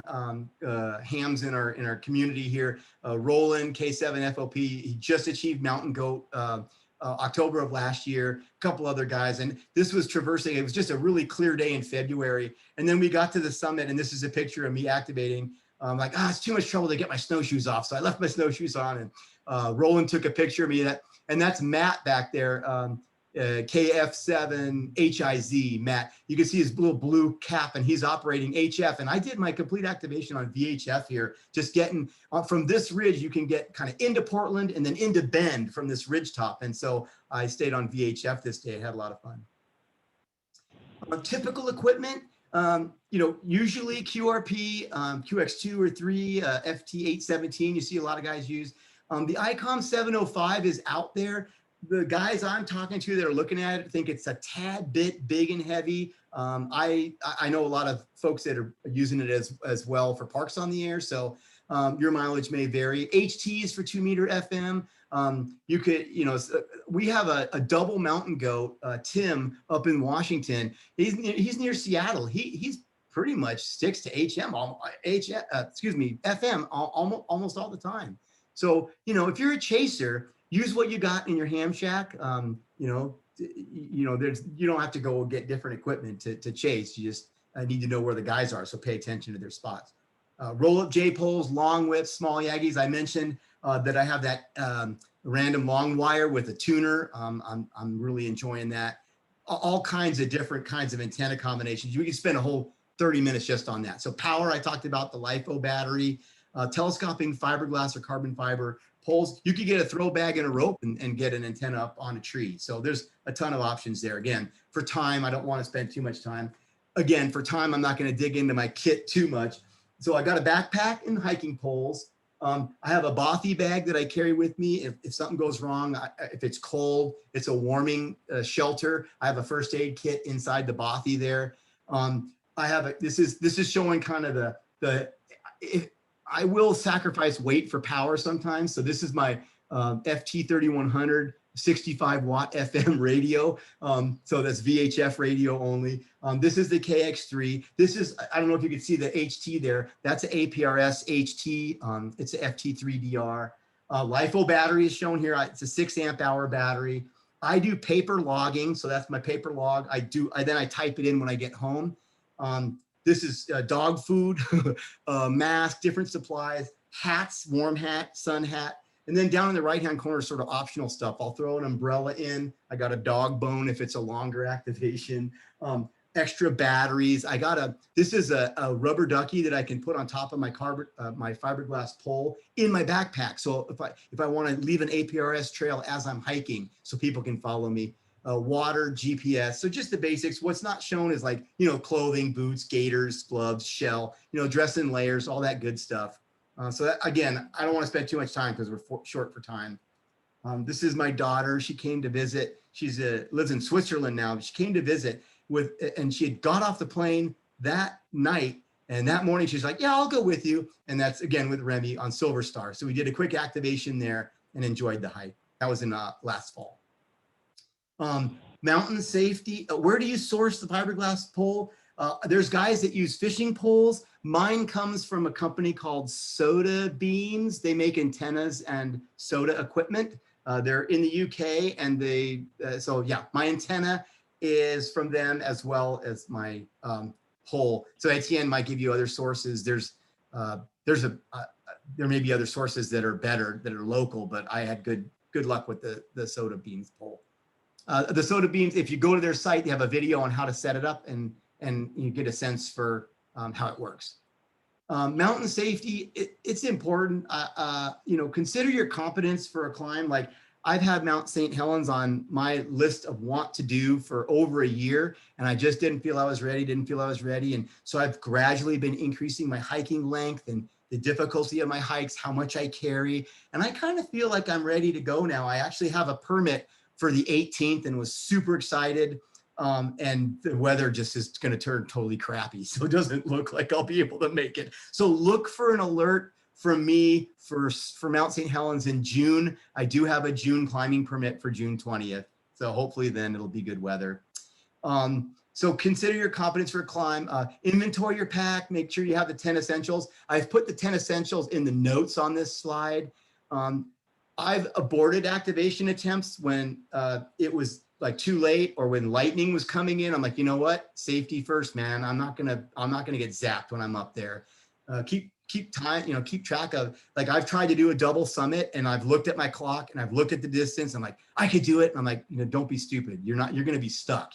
hams in our community here. Roland, K7 FOP, he just achieved Mountain Goat October of last year, a couple other guys, and this was traversing. It was just a really clear day in February, and then we got to the summit, and this is a picture of me activating. Like, it's too much trouble to get my snowshoes off, so I left my snowshoes on, and Roland took a picture of me, and that's Matt back there, KF7 HIZ, Matt. You can see his little blue cap, and he's operating HF, and I did my complete activation on VHF here, just getting from this ridge. You can get kind of into Portland and then into Bend from this ridge top, and so I stayed on VHF this day. I had a lot of fun. Typical equipment, usually QRP, QX2 or 3, FT817, you see a lot of guys use. The ICOM 705 is out there. The guys I'm talking to that are looking at it think it's a tad bit big and heavy. I know a lot of folks that are using it as well for parks on the air, so your mileage may vary. HTs for 2-meter FM. You could, we have a double Mountain Goat, Tim, up in Washington. He's near Seattle. He's pretty much sticks to FM almost all the time. So, if you're a chaser, use what you got in your ham shack. You don't have to go get different equipment to chase. You just need to know where the guys are. So pay attention to their spots. Roll up J poles, long whips, small Yaggies. I mentioned that I have that random long wire with a tuner. I'm really enjoying that. All kinds of different kinds of antenna combinations. You can spend a whole 30 minutes just on that. So power, I talked about the LiFo battery, telescoping fiberglass or carbon fiber poles. You could get a throw bag and a rope and get an antenna up on a tree. So there's a ton of options there. Again, for time, I don't want to spend too much time. Again, for time, I'm not going to dig into my kit too much. So I got a backpack and hiking poles. I have a bothy bag that I carry with me. If something goes wrong, if it's cold, it's a warming shelter. I have a first aid kit inside the bothy there. I have this is showing kind of I will sacrifice weight for power sometimes. So this is my FT3100 65 watt FM radio. So that's VHF radio only. This is the KX3. This is, I don't know if you can see the HT there. That's an APRS HT. It's an FT3DR. LiFo battery is shown here. It's a 6 amp hour battery. I do paper logging. So that's my paper log. Then I type it in when I get home. This is dog food, mask, different supplies, hats, warm hat, sun hat. And then down in the right-hand corner, sort of optional stuff. I'll throw an umbrella in. I got a dog bone if it's a longer activation. Extra batteries. This is a rubber ducky that I can put on top of my fiberglass pole in my backpack. So if I want to leave an APRS trail as I'm hiking, so people can follow me. Water, GPS. So just the basics. What's not shown is like, clothing, boots, gaiters, gloves, shell, dress in layers, all that good stuff. So that, again, I don't want to spend too much time because we're short for time. This is my daughter. She came to visit. She's lives in Switzerland now. She came to visit and she had got off the plane that night. And that morning she's like, yeah, I'll go with you. And that's again with Remy on Silver Star. So we did a quick activation there and enjoyed the hike. That was in last fall. Mountain safety. Where do you source the fiberglass pole? There's guys that use fishing poles. Mine comes from a company called Soda Beams. They make antennas and soda equipment. They're in the UK, and so yeah, my antenna is from them, as well as my pole. So ATN might give you other sources. There may be other sources that are better, that are local, but I had good luck with the Soda Beams pole. The Soda Beams, if you go to their site, they have a video on how to set it up, and you get a sense for how it works. Mountain safety, it's important. Consider your competence for a climb. Like, I've had Mount St. Helens on my list of want to do for over a year, and I just didn't feel I was ready. And so I've gradually been increasing my hiking length and the difficulty of my hikes, how much I carry. And I kind of feel like I'm ready to go now. I actually have a permit for the 18th and was super excited. And the weather just is going to turn totally crappy. So it doesn't look like I'll be able to make it. So look for an alert from me for Mount St. Helens in June. I do have a June climbing permit for June 20th. So hopefully then it'll be good weather. So consider your competence for a climb. Inventory your pack. Make sure you have the 10 essentials. I've put the 10 essentials in the notes on this slide. I've aborted activation attempts when it was like too late, or when lightning was coming in. I'm like, you know what? Safety first, man. I'm not gonna get zapped when I'm up there. Keep track of, like, I've tried to do a double summit, and I've looked at my clock and I've looked at the distance. I'm like, I could do it. And I'm like, don't be stupid. You're going to be stuck,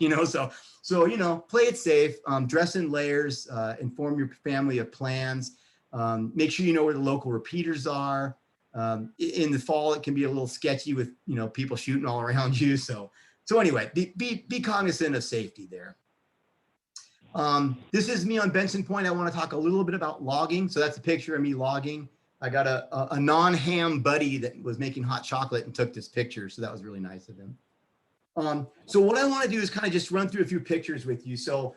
so play it safe, dress in layers, inform your family of plans, make sure you know where the local repeaters are. In the fall, it can be a little sketchy with, people shooting all around you. So anyway, be cognizant of safety there. This is me on Benson Point. I want to talk a little bit about logging. So that's a picture of me logging. I got a non-ham buddy that was making hot chocolate and took this picture. So that was really nice of him. So what I want to do is kind of just run through a few pictures with you. So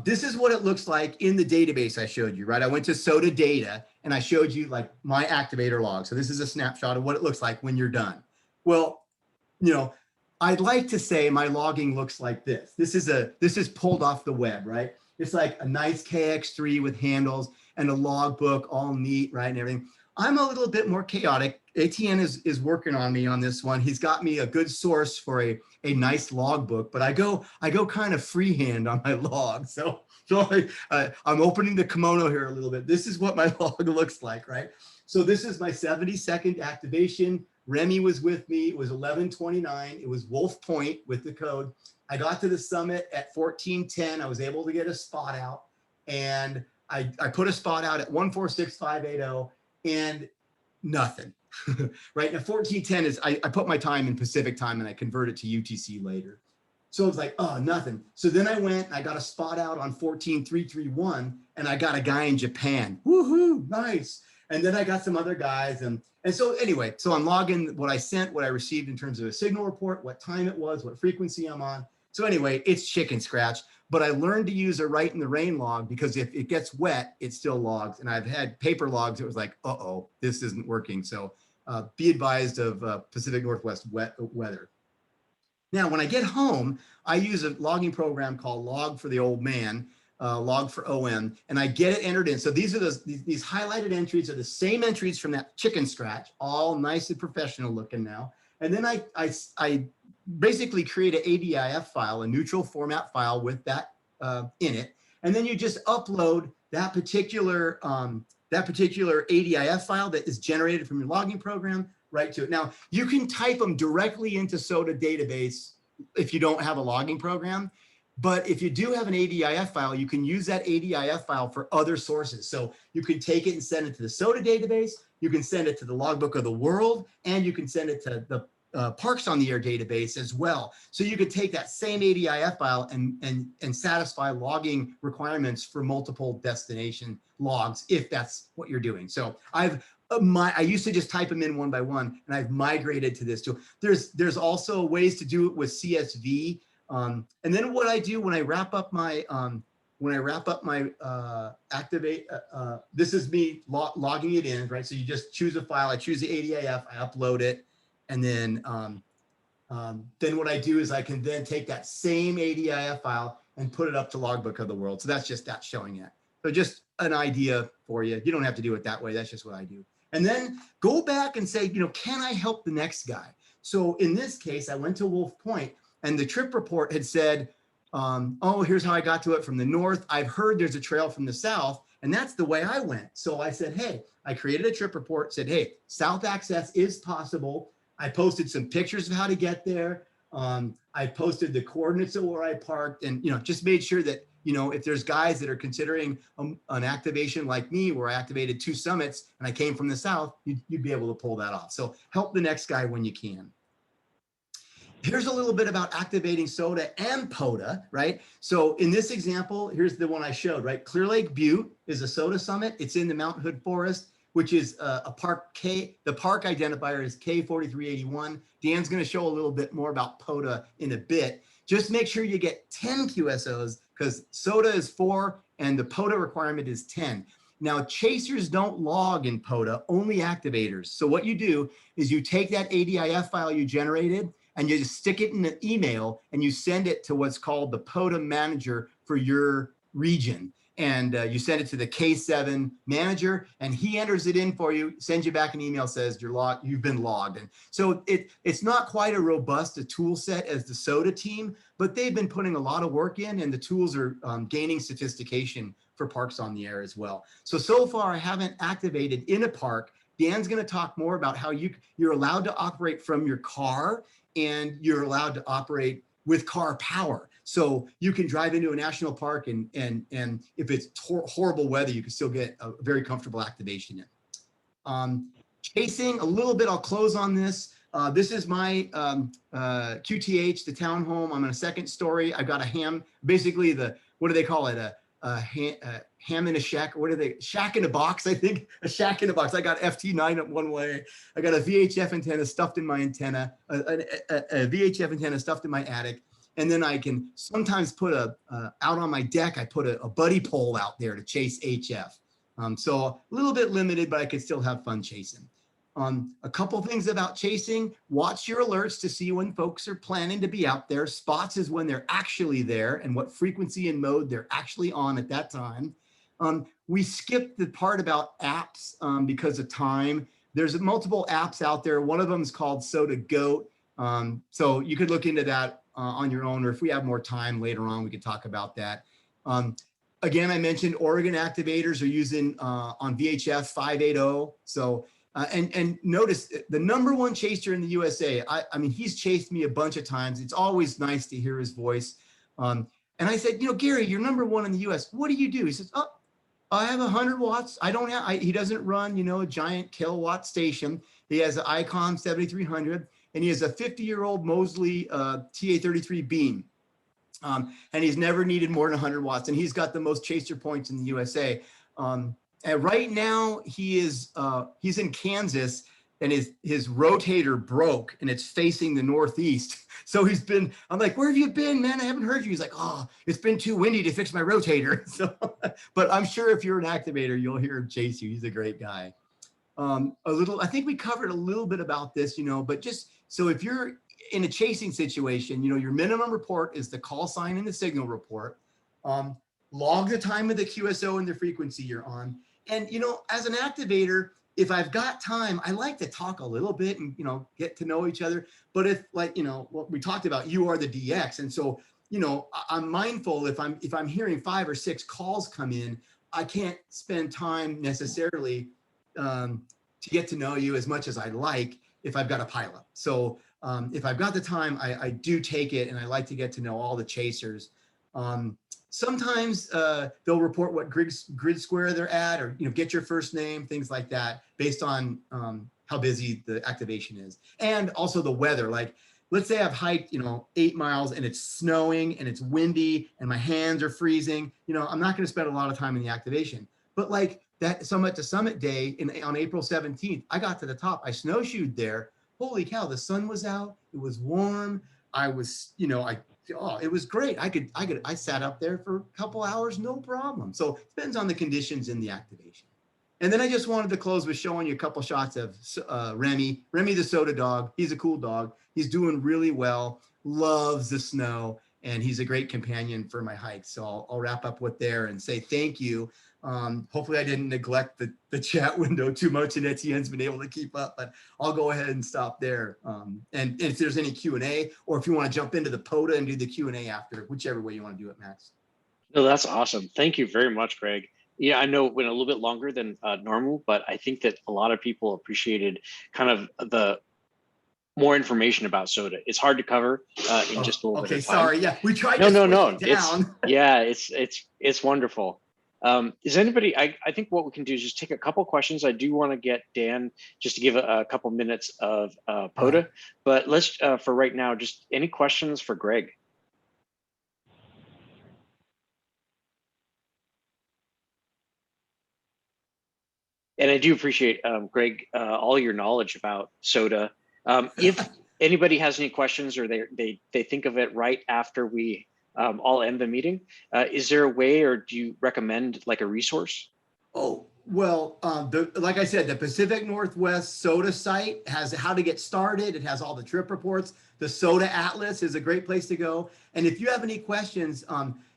this is what it looks like in the database I showed you, right? I went to SOTA data and I showed you like my activator log. So this is a snapshot of what it looks like when you're done. Well, I'd like to say my logging looks like this. This is pulled off the web, right? It's like a nice KX3 with handles and a logbook, all neat, right, and everything. I'm a little bit more chaotic. ATN is working on me on this one. He's got me a good source for a nice logbook, but I go kind of freehand on my log. So I'm opening the kimono here a little bit. This is what my log looks like, right? So this is my 70-second activation. Remy was with me. It was 11:29. It was Wolf Point with the code. I got to the summit at 14:10. I was able to get a spot out, and I put a spot out at 146,580, and nothing. Right now, 14:10 is I put my time in Pacific time, and I convert it to UTC later. So it was like, oh, nothing. So then I went and I got a spot out on 14,331, and I got a guy in Japan. Woohoo, nice. And then I got some other guys, and so anyway, so I'm logging what I sent, what I received in terms of a signal report, what time it was, what frequency I'm on. So anyway, it's chicken scratch, but I learned to use a write in the rain log, because if it gets wet, it still logs. And I've had paper logs. It was like, uh-oh, this isn't working. So be advised of Pacific Northwest weather. Now, when I get home, I use a logging program called Log for the Old Man, Log for OM, and I get it entered in. So these are these highlighted entries are the same entries from that chicken scratch, all nice and professional looking now. And then I basically create an ADIF file, a neutral format file with that in it. And then you just upload that particular ADIF file that is generated from your logging program right to it. Now, you can type them directly into SOTA database if you don't have a logging program. But if you do have an ADIF file, you can use that ADIF file for other sources. So you can take it and send it to the SOTA database, you can send it to the Logbook of the World, and you can send it to the Parks on the Air database as well. So you could take that same ADIF file and satisfy logging requirements for multiple destination logs, if that's what you're doing. So I used to just type them in one by one, and I've migrated to this tool. There's also ways to do it with CSV. And then what I do when I wrap up my activate, this is me logging it in, right? So you just choose a file. I choose the ADIF, I upload it, and then what I do is I can then take that same ADIF file and put it up to Logbook of the World. So that's just that showing it. So just an idea for you. You don't have to do it that way. That's just what I do. And then go back and say, can I help the next guy? So in this case, I went to Wolf Point, and the trip report had said, oh, here's how I got to it from the north. I've heard there's a trail from the south, and that's the way I went. So I said, hey, I created a trip report, said, hey, south access is possible. I posted some pictures of how to get there. I posted the coordinates of where I parked, and just made sure that if there's guys that are considering an activation like me, where I activated 2 summits and I came from the south, you'd be able to pull that off. So help the next guy when you can. Here's a little bit about activating SOTA and POTA, right? So in this example, here's the one I showed, right? Clear Lake Butte is a SOTA summit. It's in the Mount Hood Forest, which is a park K. The park identifier is K4381. Dan's going to show a little bit more about POTA in a bit. Just make sure you get 10 QSOs, because SOTA is 4 and the POTA requirement is 10. Now, chasers don't log in POTA, only activators. So what you do is you take that ADIF file you generated and you just stick it in an email and you send it to what's called the POTA manager for your region. And you send it to the K7 manager, and he enters it in for you, sends you back an email, says you've been logged. And so it's not quite a robust a tool set as the SOTA team, but they've been putting a lot of work in, and the tools are gaining sophistication for parks on the air as well. So far I haven't activated in a park. Dan's going to talk more about how you're allowed to operate from your car, and you're allowed to operate with car power. So you can drive into a national park, and if it's horrible weather, you can still get a very comfortable activation in. Chasing a little bit, I'll close on this. This is my QTH, the townhome. I'm in a second story. I've got a basically what do they call it? A ham in a shack. What are they? Shack in a box, I think. A shack in a box. I got FT9 up one way. I got a VHF antenna stuffed in my antenna, a VHF antenna stuffed in my attic. And then I can sometimes put out on my deck, I put a buddy pole out there to chase HF. So a little bit limited, but I could still have fun chasing. A couple things about chasing: watch your alerts to see when folks are planning to be out there. Spots is when they're actually there and what frequency and mode they're actually on at that time. We skipped the part about apps because of time. There's multiple apps out there. One of them is called SOTA Goat. So you could look into that on your own, or if we have more time later on, we could talk about that. Again, I mentioned Oregon activators are using on VHF 580. So, and notice the #1 chaser in the USA. I mean, he's chased me a bunch of times. It's always nice to hear his voice. And I said, Gary, you're #1 in the US. What do you do? He says, oh, I have 100 watts. I don't have, he doesn't run, a giant kilowatt station. He has an Icom 7300. And he has a 50-year-old Mosley TA33 beam. And he's never needed more than 100 watts. And he's got the most chaser points in the USA. And right now he's in Kansas, and his rotator broke and it's facing the northeast. So I'm like, where have you been, man? I haven't heard you. He's like, oh, it's been too windy to fix my rotator. So, but I'm sure if you're an activator, you'll hear him chase you. He's a great guy. I think we covered a little bit about this, but just, so if you're in a chasing situation, your minimum report is the call sign and the signal report. Log the time of the QSO and the frequency you're on. And, as an activator, if I've got time, I like to talk a little bit and, get to know each other. But if what we talked about, you are the DX. And so, I'm mindful if I'm hearing 5 or 6 calls come in, I can't spend time necessarily to get to know you as much as I'd like if I've got a pilot. So if I've got the time, I do take it, and I like to get to know all the chasers. Sometimes they'll report what grid square they're at, or get your first name, things like that, based on how busy the activation is. And also the weather. Like, let's say I've hiked 8 miles and it's snowing and it's windy and my hands are freezing. I'm not going to spend a lot of time in the activation. But like that summit to summit day on April 17th, I got to the top. I snowshoed there. Holy cow, the sun was out. It was warm. I was, it was great. I sat up there for a couple hours, no problem. So it depends on the conditions in the activation. And then I just wanted to close with showing you a couple shots of Remy the SOTA dog. He's a cool dog. He's doing really well, loves the snow, and he's a great companion for my hikes. So I'll wrap up with there and say thank you. Hopefully I didn't neglect the chat window too much and Etienne's been able to keep up, but I'll go ahead and stop there. And if there's any Q&A, or if you want to jump into the POTA and do the Q&A after, whichever way you want to do it, Max. No, that's awesome. Thank you very much, Greg. Yeah, I know it went a little bit longer than normal, but I think that a lot of people appreciated kind of the more information about soda. It's hard to cover in just a little bit of time. Sorry. Yeah, we tried No, to no, switch no. it down. It's wonderful. Is anybody? I think what we can do is just take a couple questions. I do want to get Dan just to give a couple minutes of POTA, but let's for right now, just any questions for Greg? And I do appreciate, Greg, all your knowledge about soda. If anybody has any questions or they think of it right after we all end the meeting, is there a way, or do you recommend like a resource? Oh, well, like I said, the Pacific Northwest Soda site has how to get started. It has all the trip reports. The Soda Atlas is a great place to go. And if you have any questions,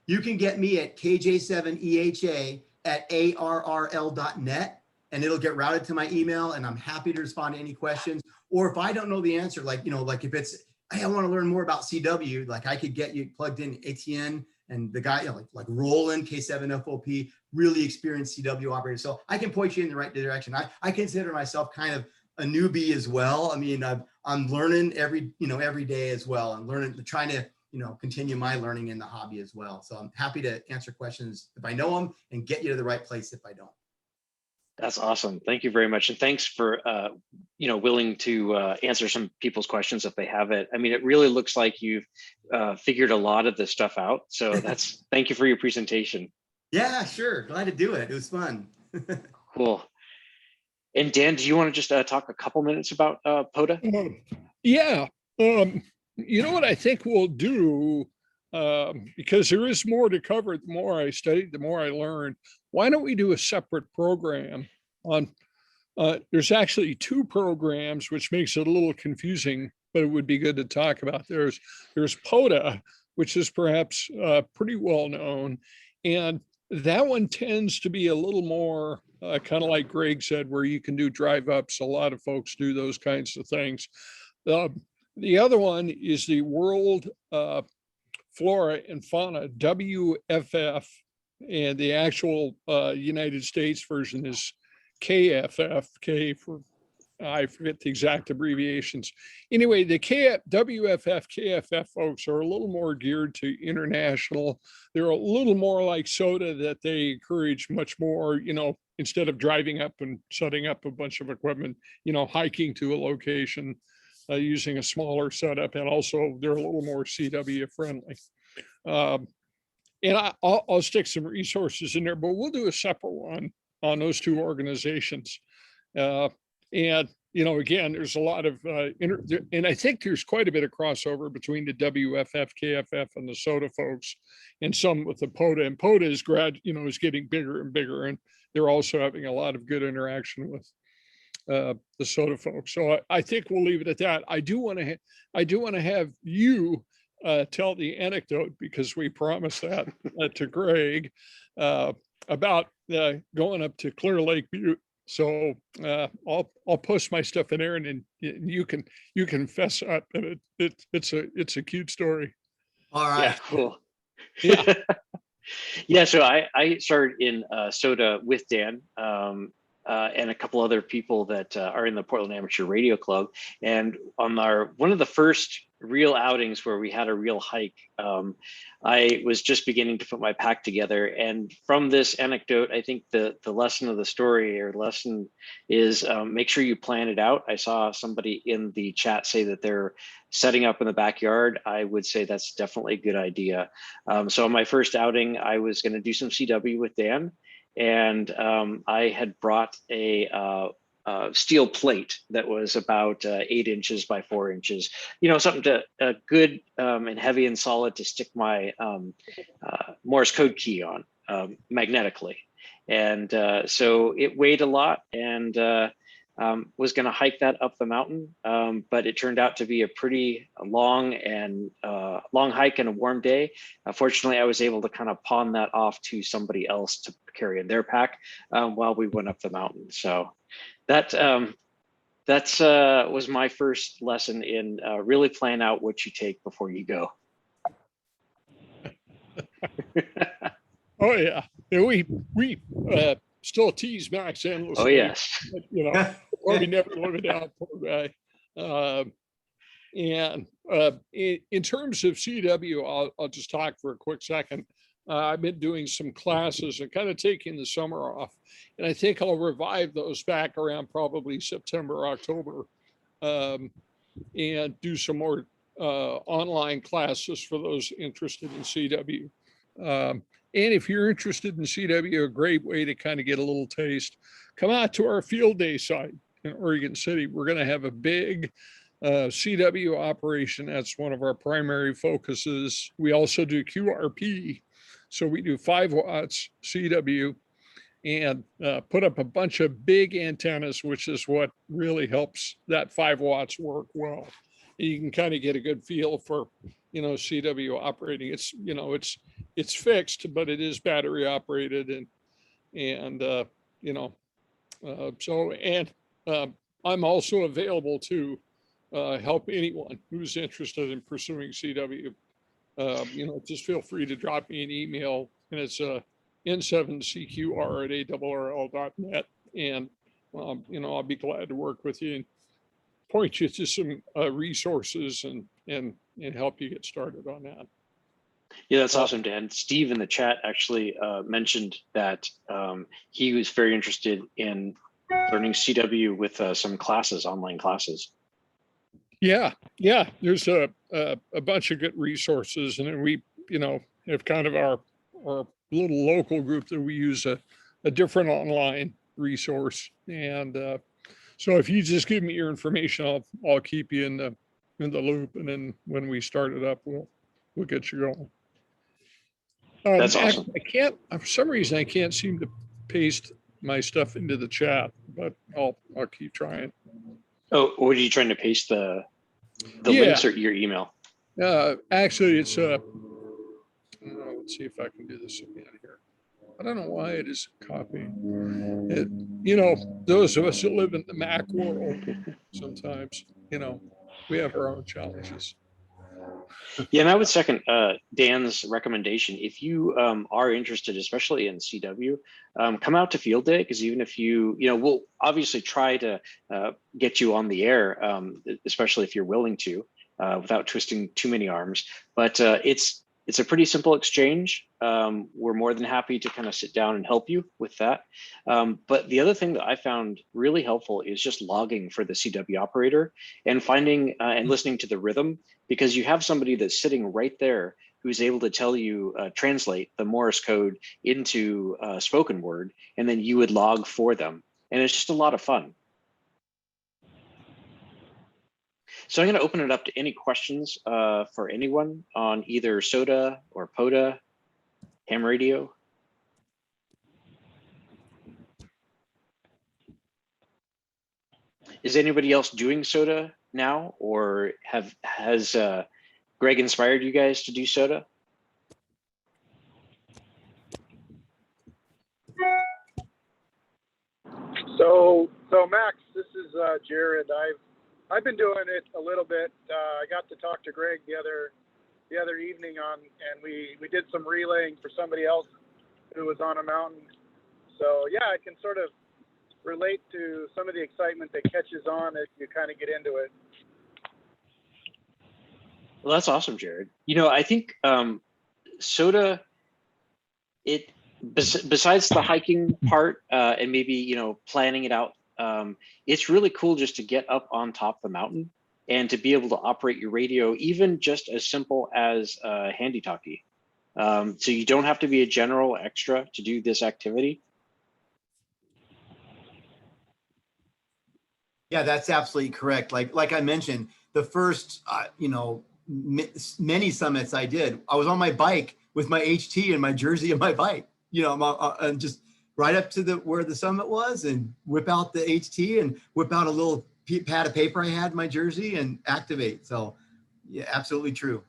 you can get me at kj7eha@arrl.net. And it'll get routed to my email, and I'm happy to respond to any questions. Or if I don't know the answer, like if it's, hey, I want to learn more about CW, like I could get you plugged in Etienne and the guy, like Roland, K7FOP, really experienced CW operator. So I can point you in the right direction. I consider myself kind of a newbie as well. I mean, I'm learning every day as well. I'm trying to continue my learning in the hobby as well. So I'm happy to answer questions if I know them and get you to the right place if I don't. That's awesome. Thank you very much. And thanks for, willing to answer some people's questions if they have it. I mean, it really looks like you've figured a lot of this stuff out. So thank you for your presentation. Yeah, sure. Glad to do it. It was fun. Cool. And Dan, do you want to just talk a couple minutes about POTA? Yeah. You know what I think we'll do, because there is more to cover. The more I studied, the more I learned. Why don't we do a separate program on, there's actually two programs, which makes it a little confusing, but it would be good to talk about. There's POTA, which is perhaps pretty well known. And that one tends to be a little more kind of like Greg said, where you can do drive ups. A lot of folks do those kinds of things. The other one is the World Flora and Fauna, WFF, and the actual United States version is KFF, K for, I forget the exact abbreviations. Anyway, the WFF, KFF folks are a little more geared to international. They're a little more like soda, that they encourage much more, instead of driving up and setting up a bunch of equipment, hiking to a location, using a smaller setup. And also they're a little more CW friendly. And I'll stick some resources in there, but we'll do a separate one on those two organizations. And, again, there's a lot of, and I think there's quite a bit of crossover between the WFF, KFF, and the soda folks, and some with the POTA. And POTA is is getting bigger and bigger, and they're also having a lot of good interaction with the soda folks. So I think we'll leave it at that. I do want to have you tell the anecdote, because we promised that to Greg about going up to Clear Lake Butte. So I'll post my stuff in there, and you can fess up. And it's a cute story. All right. Yeah, cool. Yeah. Yeah. So I started in soda with Dan. And a couple other people that are in the Portland Amateur Radio Club. And on one of the first real outings where we had a real hike, I was just beginning to put my pack together. And from this anecdote, I think the lesson of the story, or lesson, is make sure you plan it out. I saw somebody in the chat say that they're setting up in the backyard. I would say that's definitely a good idea. So on my first outing, I was going to do some CW with Dan. And I had brought a steel plate that was about 8 inches by 4 inches, something to good and heavy and solid to stick my Morse code key on magnetically. And so it weighed a lot. And was going to hike that up the mountain, but it turned out to be a pretty long hike and a warm day. Fortunately, I was able to kind of pawn that off to somebody else to carry in their pack while we went up the mountain. So that was my first lesson in really plan out what you take before you go. Oh yeah, we still tease Max endlessly. Oh yes, but, you know, or we never live it out, poor guy. And in terms of CW, I'll just talk for a quick second. I've been doing some classes and kind of taking the summer off, and I think I'll revive those back around probably September, October, and do some more online classes for those interested in CW. And if you're interested in CW, a great way to kind of get a little taste, come out to our field day site in Oregon City. We're going to have a big CW operation. That's one of our primary focuses. We also do QRP. So we do 5 watts CW and put up a bunch of big antennas, which is what really helps that 5 watts work well. You can kind of get a good feel for, you know, CW operating. It's, you know, it's fixed, but it is battery operated, and you know, so, and I'm also available to help anyone who's interested in pursuing CW. You know, just feel free to drop me an email, and it's n7cqr@arrl.net, and you know, I'll be glad to work with you and point you to some resources and help you get started on that. Yeah, that's awesome, Dan. Steve in the chat actually mentioned that he was very interested in learning CW with some classes, online classes. Yeah, there's a bunch of good resources, and then we, you know, have kind of our little local group that we use a different online resource. And so if you just give me your information, I'll keep you in the loop, and then when we start it up, we'll get you going. That's awesome. I can't, for some reason, I can't seem to paste my stuff into the chat, but I'll keep trying. Oh, what are you trying to paste the links or your email? Actually, it's let's see if I can do this again here. I don't know why it isn't copying. It, you know, those of us that live in the Mac world, sometimes, you know, we have our own challenges. Yeah, and I would second Dan's recommendation. If you are interested, especially in CW, come out to Field Day, because even if you know, we'll obviously try to get you on the air, especially if you're willing to, without twisting too many arms. But it's a pretty simple exchange. We're more than happy to kind of sit down and help you with that. But the other thing that I found really helpful is just logging for the CW operator and finding and listening to the rhythm, because you have somebody that's sitting right there who's able to tell you, translate the Morse code into spoken word, and then you would log for them. And it's just a lot of fun. So I'm going to open it up to any questions for anyone on either SOTA or POTA, ham radio. Is anybody else doing SOTA now, or has Greg inspired you guys to do SOTA? So Max, this is Jared. I've been doing it a little bit. I got to talk to Greg the other evening and we did some relaying for somebody else who was on a mountain. So yeah, I can sort of relate to some of the excitement that catches on as you kind of get into it. Well, that's awesome, Jared. You know, I think SOTA, besides the hiking part and maybe, you know, planning it out, it's really cool just to get up on top of the mountain and to be able to operate your radio, even just as simple as handy talkie. So you don't have to be a general extra to do this activity. Yeah, that's absolutely correct. Like I mentioned, the first, you know, many summits I did, I was on my bike with my HT and my jersey and my bike, you know, and just right up to where the summit was and whip out the HT and whip out a little pad of paper I had in my jersey and activate. So yeah, absolutely true.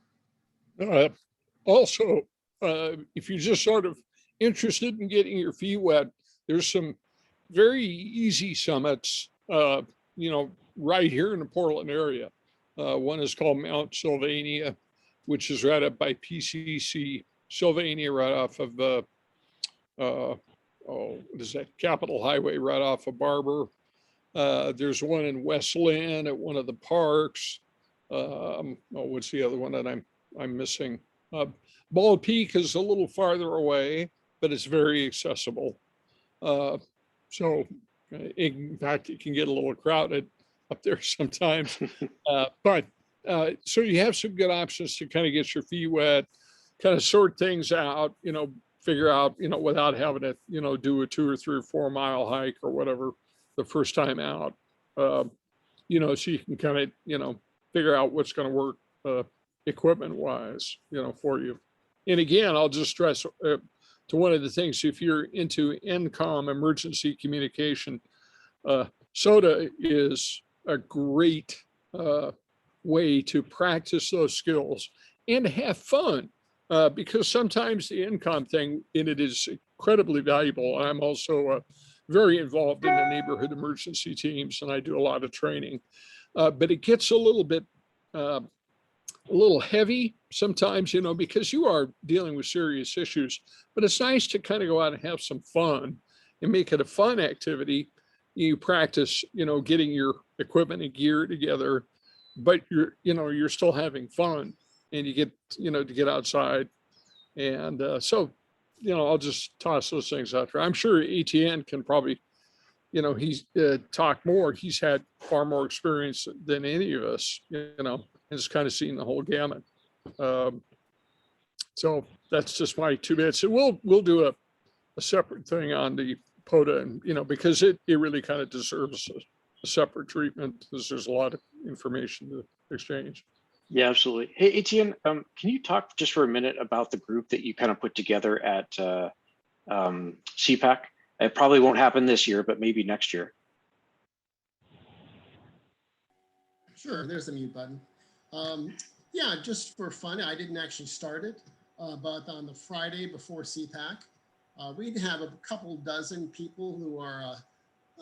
Also, if you're just sort of interested in getting your feet wet, there's some very easy summits, right here in the Portland area. One is called Mount Sylvania, which is right up by PCC, Sylvania, right off of what is that? Capitol Highway, right off of Barber. There's one in West Lynn at one of the parks. What's the other one that I'm missing? Bald Peak is a little farther away, but it's very accessible. So in fact, it can get a little crowded up there sometimes. But so you have some good options to kind of get your feet wet, kind of sort things out, figure out, without having to, do a 2 or 3 or 4 mile hike or whatever the first time out. So you can kind of, figure out what's going to work equipment wise, for you. And again, I'll just stress to one of the things, if you're into NCOM, emergency communication, SOTA is a great way to practice those skills and have fun, because sometimes the NCOM thing in it is incredibly valuable. I'm also very involved in the neighborhood emergency teams, and I do a lot of training, but it gets a little bit a little heavy sometimes, because you are dealing with serious issues, but it's nice to kind of go out and have some fun and make it a fun activity. You practice, getting your equipment and gear together, but you're still having fun, and you get, to get outside. And so, I'll just toss those things out there. I'm sure ETN can probably, he's talk more. He's had far more experience than any of us, and it's kind of seen the whole gamut. So that's just my 2 minutes. And we'll do a separate thing on the POTA, and because it really kind of deserves a separate treatment, because there's a lot of information to exchange. Yeah, absolutely. Hey, Etienne, can you talk just for a minute about the group that you kind of put together at CPAC? It probably won't happen this year, but maybe next year. Sure, there's the mute button. Yeah, just for fun, I didn't actually start it, but on the Friday before CPAC, we'd have a couple dozen people who are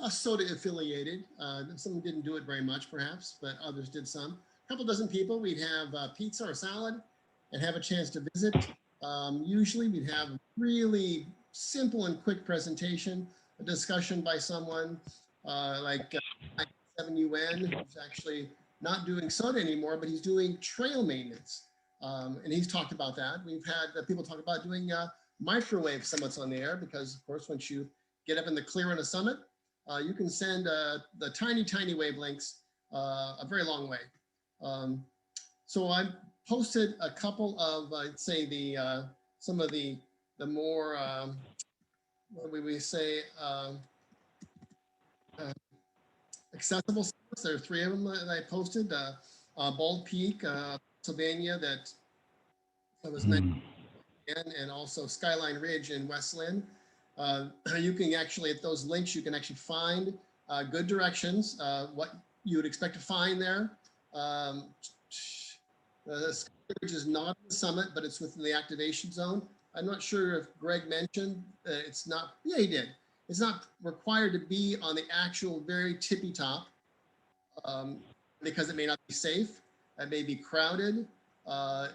SOTA affiliated. Some didn't do it very much, perhaps, but others did some. A couple dozen people, we'd have pizza or salad and have a chance to visit. Usually we'd have a really simple and quick presentation, a discussion by someone like 7UN, who's actually not doing SOTA anymore, but he's doing trail maintenance. And he's talked about that. We've had people talk about doing microwave summits on the air, because of course, once you get up in the clear on a summit, you can send the tiny, tiny wavelengths a very long way. So I posted a couple of, I'd say some of the more, what would we say, accessible summits. There are 3 of them that I posted. Bald Peak, Sylvania, that was mentioned, and also Skyline Ridge in West Lynn. You can actually, at those links, you can actually find good directions, what you would expect to find there. The Skyline Ridge is not the summit, but it's within the activation zone. I'm not sure if Greg mentioned it's not, yeah, he did. It's not required to be on the actual very tippy top, because it may not be safe. It may be crowded.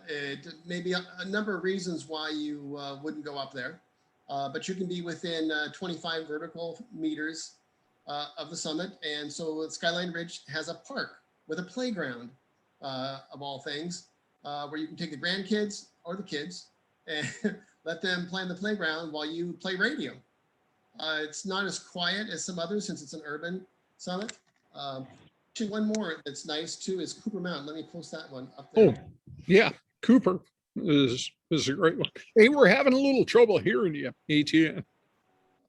It may be a number of reasons why you wouldn't go up there. But you can be within 25 vertical meters of the summit. And so Skyline Ridge has a park with a playground, of all things, where you can take the grandkids or the kids and let them play on the playground while you play radio. It's not as quiet as some others, since it's an urban summit. Actually, one more that's nice too is Cooper Mountain. Let me post that one up there. Oh, yeah, Cooper is a great one. Hey, we're having a little trouble hearing you, ATN.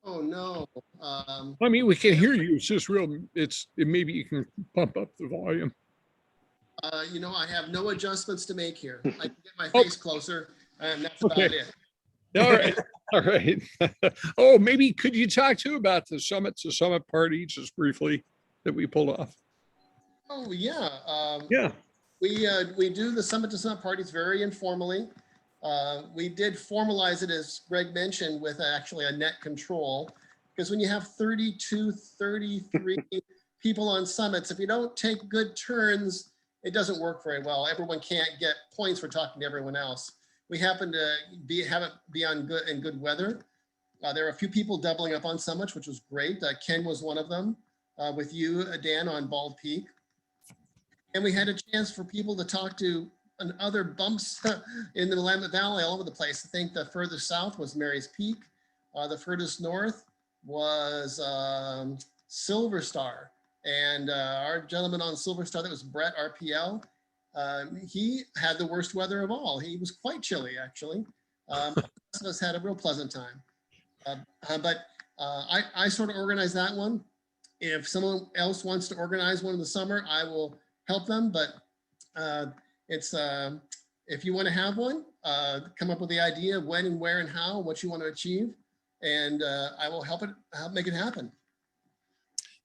Oh no. I mean, we can hear you. It's just maybe you can pump up the volume. I have no adjustments to make here. I can get my face closer, and that's about it. All right. All right. Oh, maybe could you talk too about the summit party just briefly that we pulled off? Oh, yeah. Yeah. We do the summit to summit parties very informally. We did formalize it, as Greg mentioned, with actually a net control. Because when you have 32, 33 people on summits, if you don't take good turns, it doesn't work very well. Everyone can't get points for talking to everyone else. We happen to have it be on good weather. There are a few people doubling up on summits, which was great. Ken was one of them, with you, Dan, on Bald Peak. And we had a chance for people to talk to other bumps in the Willamette Valley all over the place. I think the furthest south was Mary's Peak. The furthest north was Silver Star. And our gentleman on Silver Star, that was Brett RPL. He had the worst weather of all. He was quite chilly, actually. The rest of us had a real pleasant time. I sort of organized that one. If someone else wants to organize one in the summer, I will help them. But if you want to have one, come up with the idea of when and where and how, what you want to achieve, and I will help make it happen.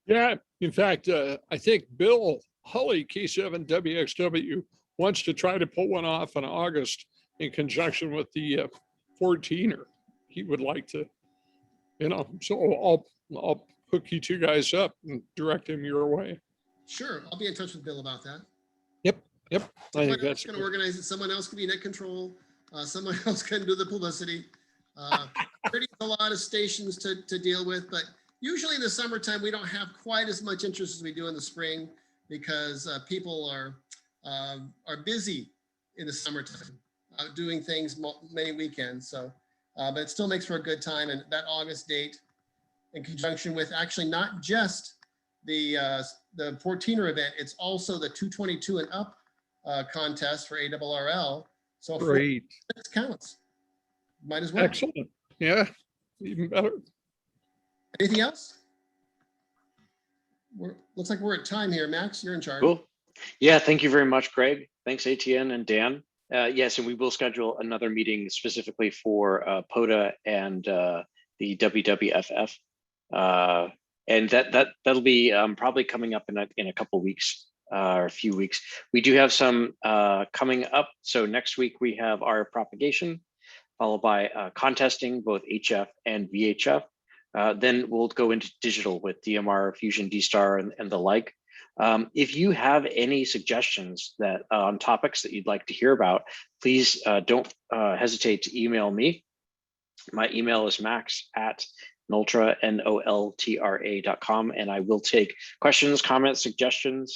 Yeah. In fact, I think Bill Hulley, K7WXW, wants to try to pull one off in August in conjunction with the 14er. He would like to, so I'll hook you two guys up and direct him your way. Sure, I'll be in touch with Bill about that. Yep. I Someone think else that's going to organize it. Someone else can be net control. Someone else can do the publicity. There's a lot of stations to deal with, but usually in the summertime, we don't have quite as much interest as we do in the spring because people are busy in the summertime doing things many weekends. So, but it still makes for a good time. And that August date, in conjunction with actually not just the 14er event, it's also the 222 and up contest for ARRL. So great. It counts. Might as well. Excellent. Yeah, even better. Anything else? Looks like we're at time here. Max, you're in charge. Cool. Yeah, thank you very much, Greg. Thanks, ATN and Dan. Yes, and we will schedule another meeting specifically for POTA and the WWFF. And that'll be probably coming up in a couple weeks or a few weeks. We do have some coming up. So next week we have our propagation, followed by contesting, both HF and VHF. Then we'll go into digital with DMR, Fusion, D-Star, and the like. If you have any suggestions that on topics that you'd like to hear about, please don't hesitate to email me. My email is max@noltra.com, and I will take questions, comments, suggestions,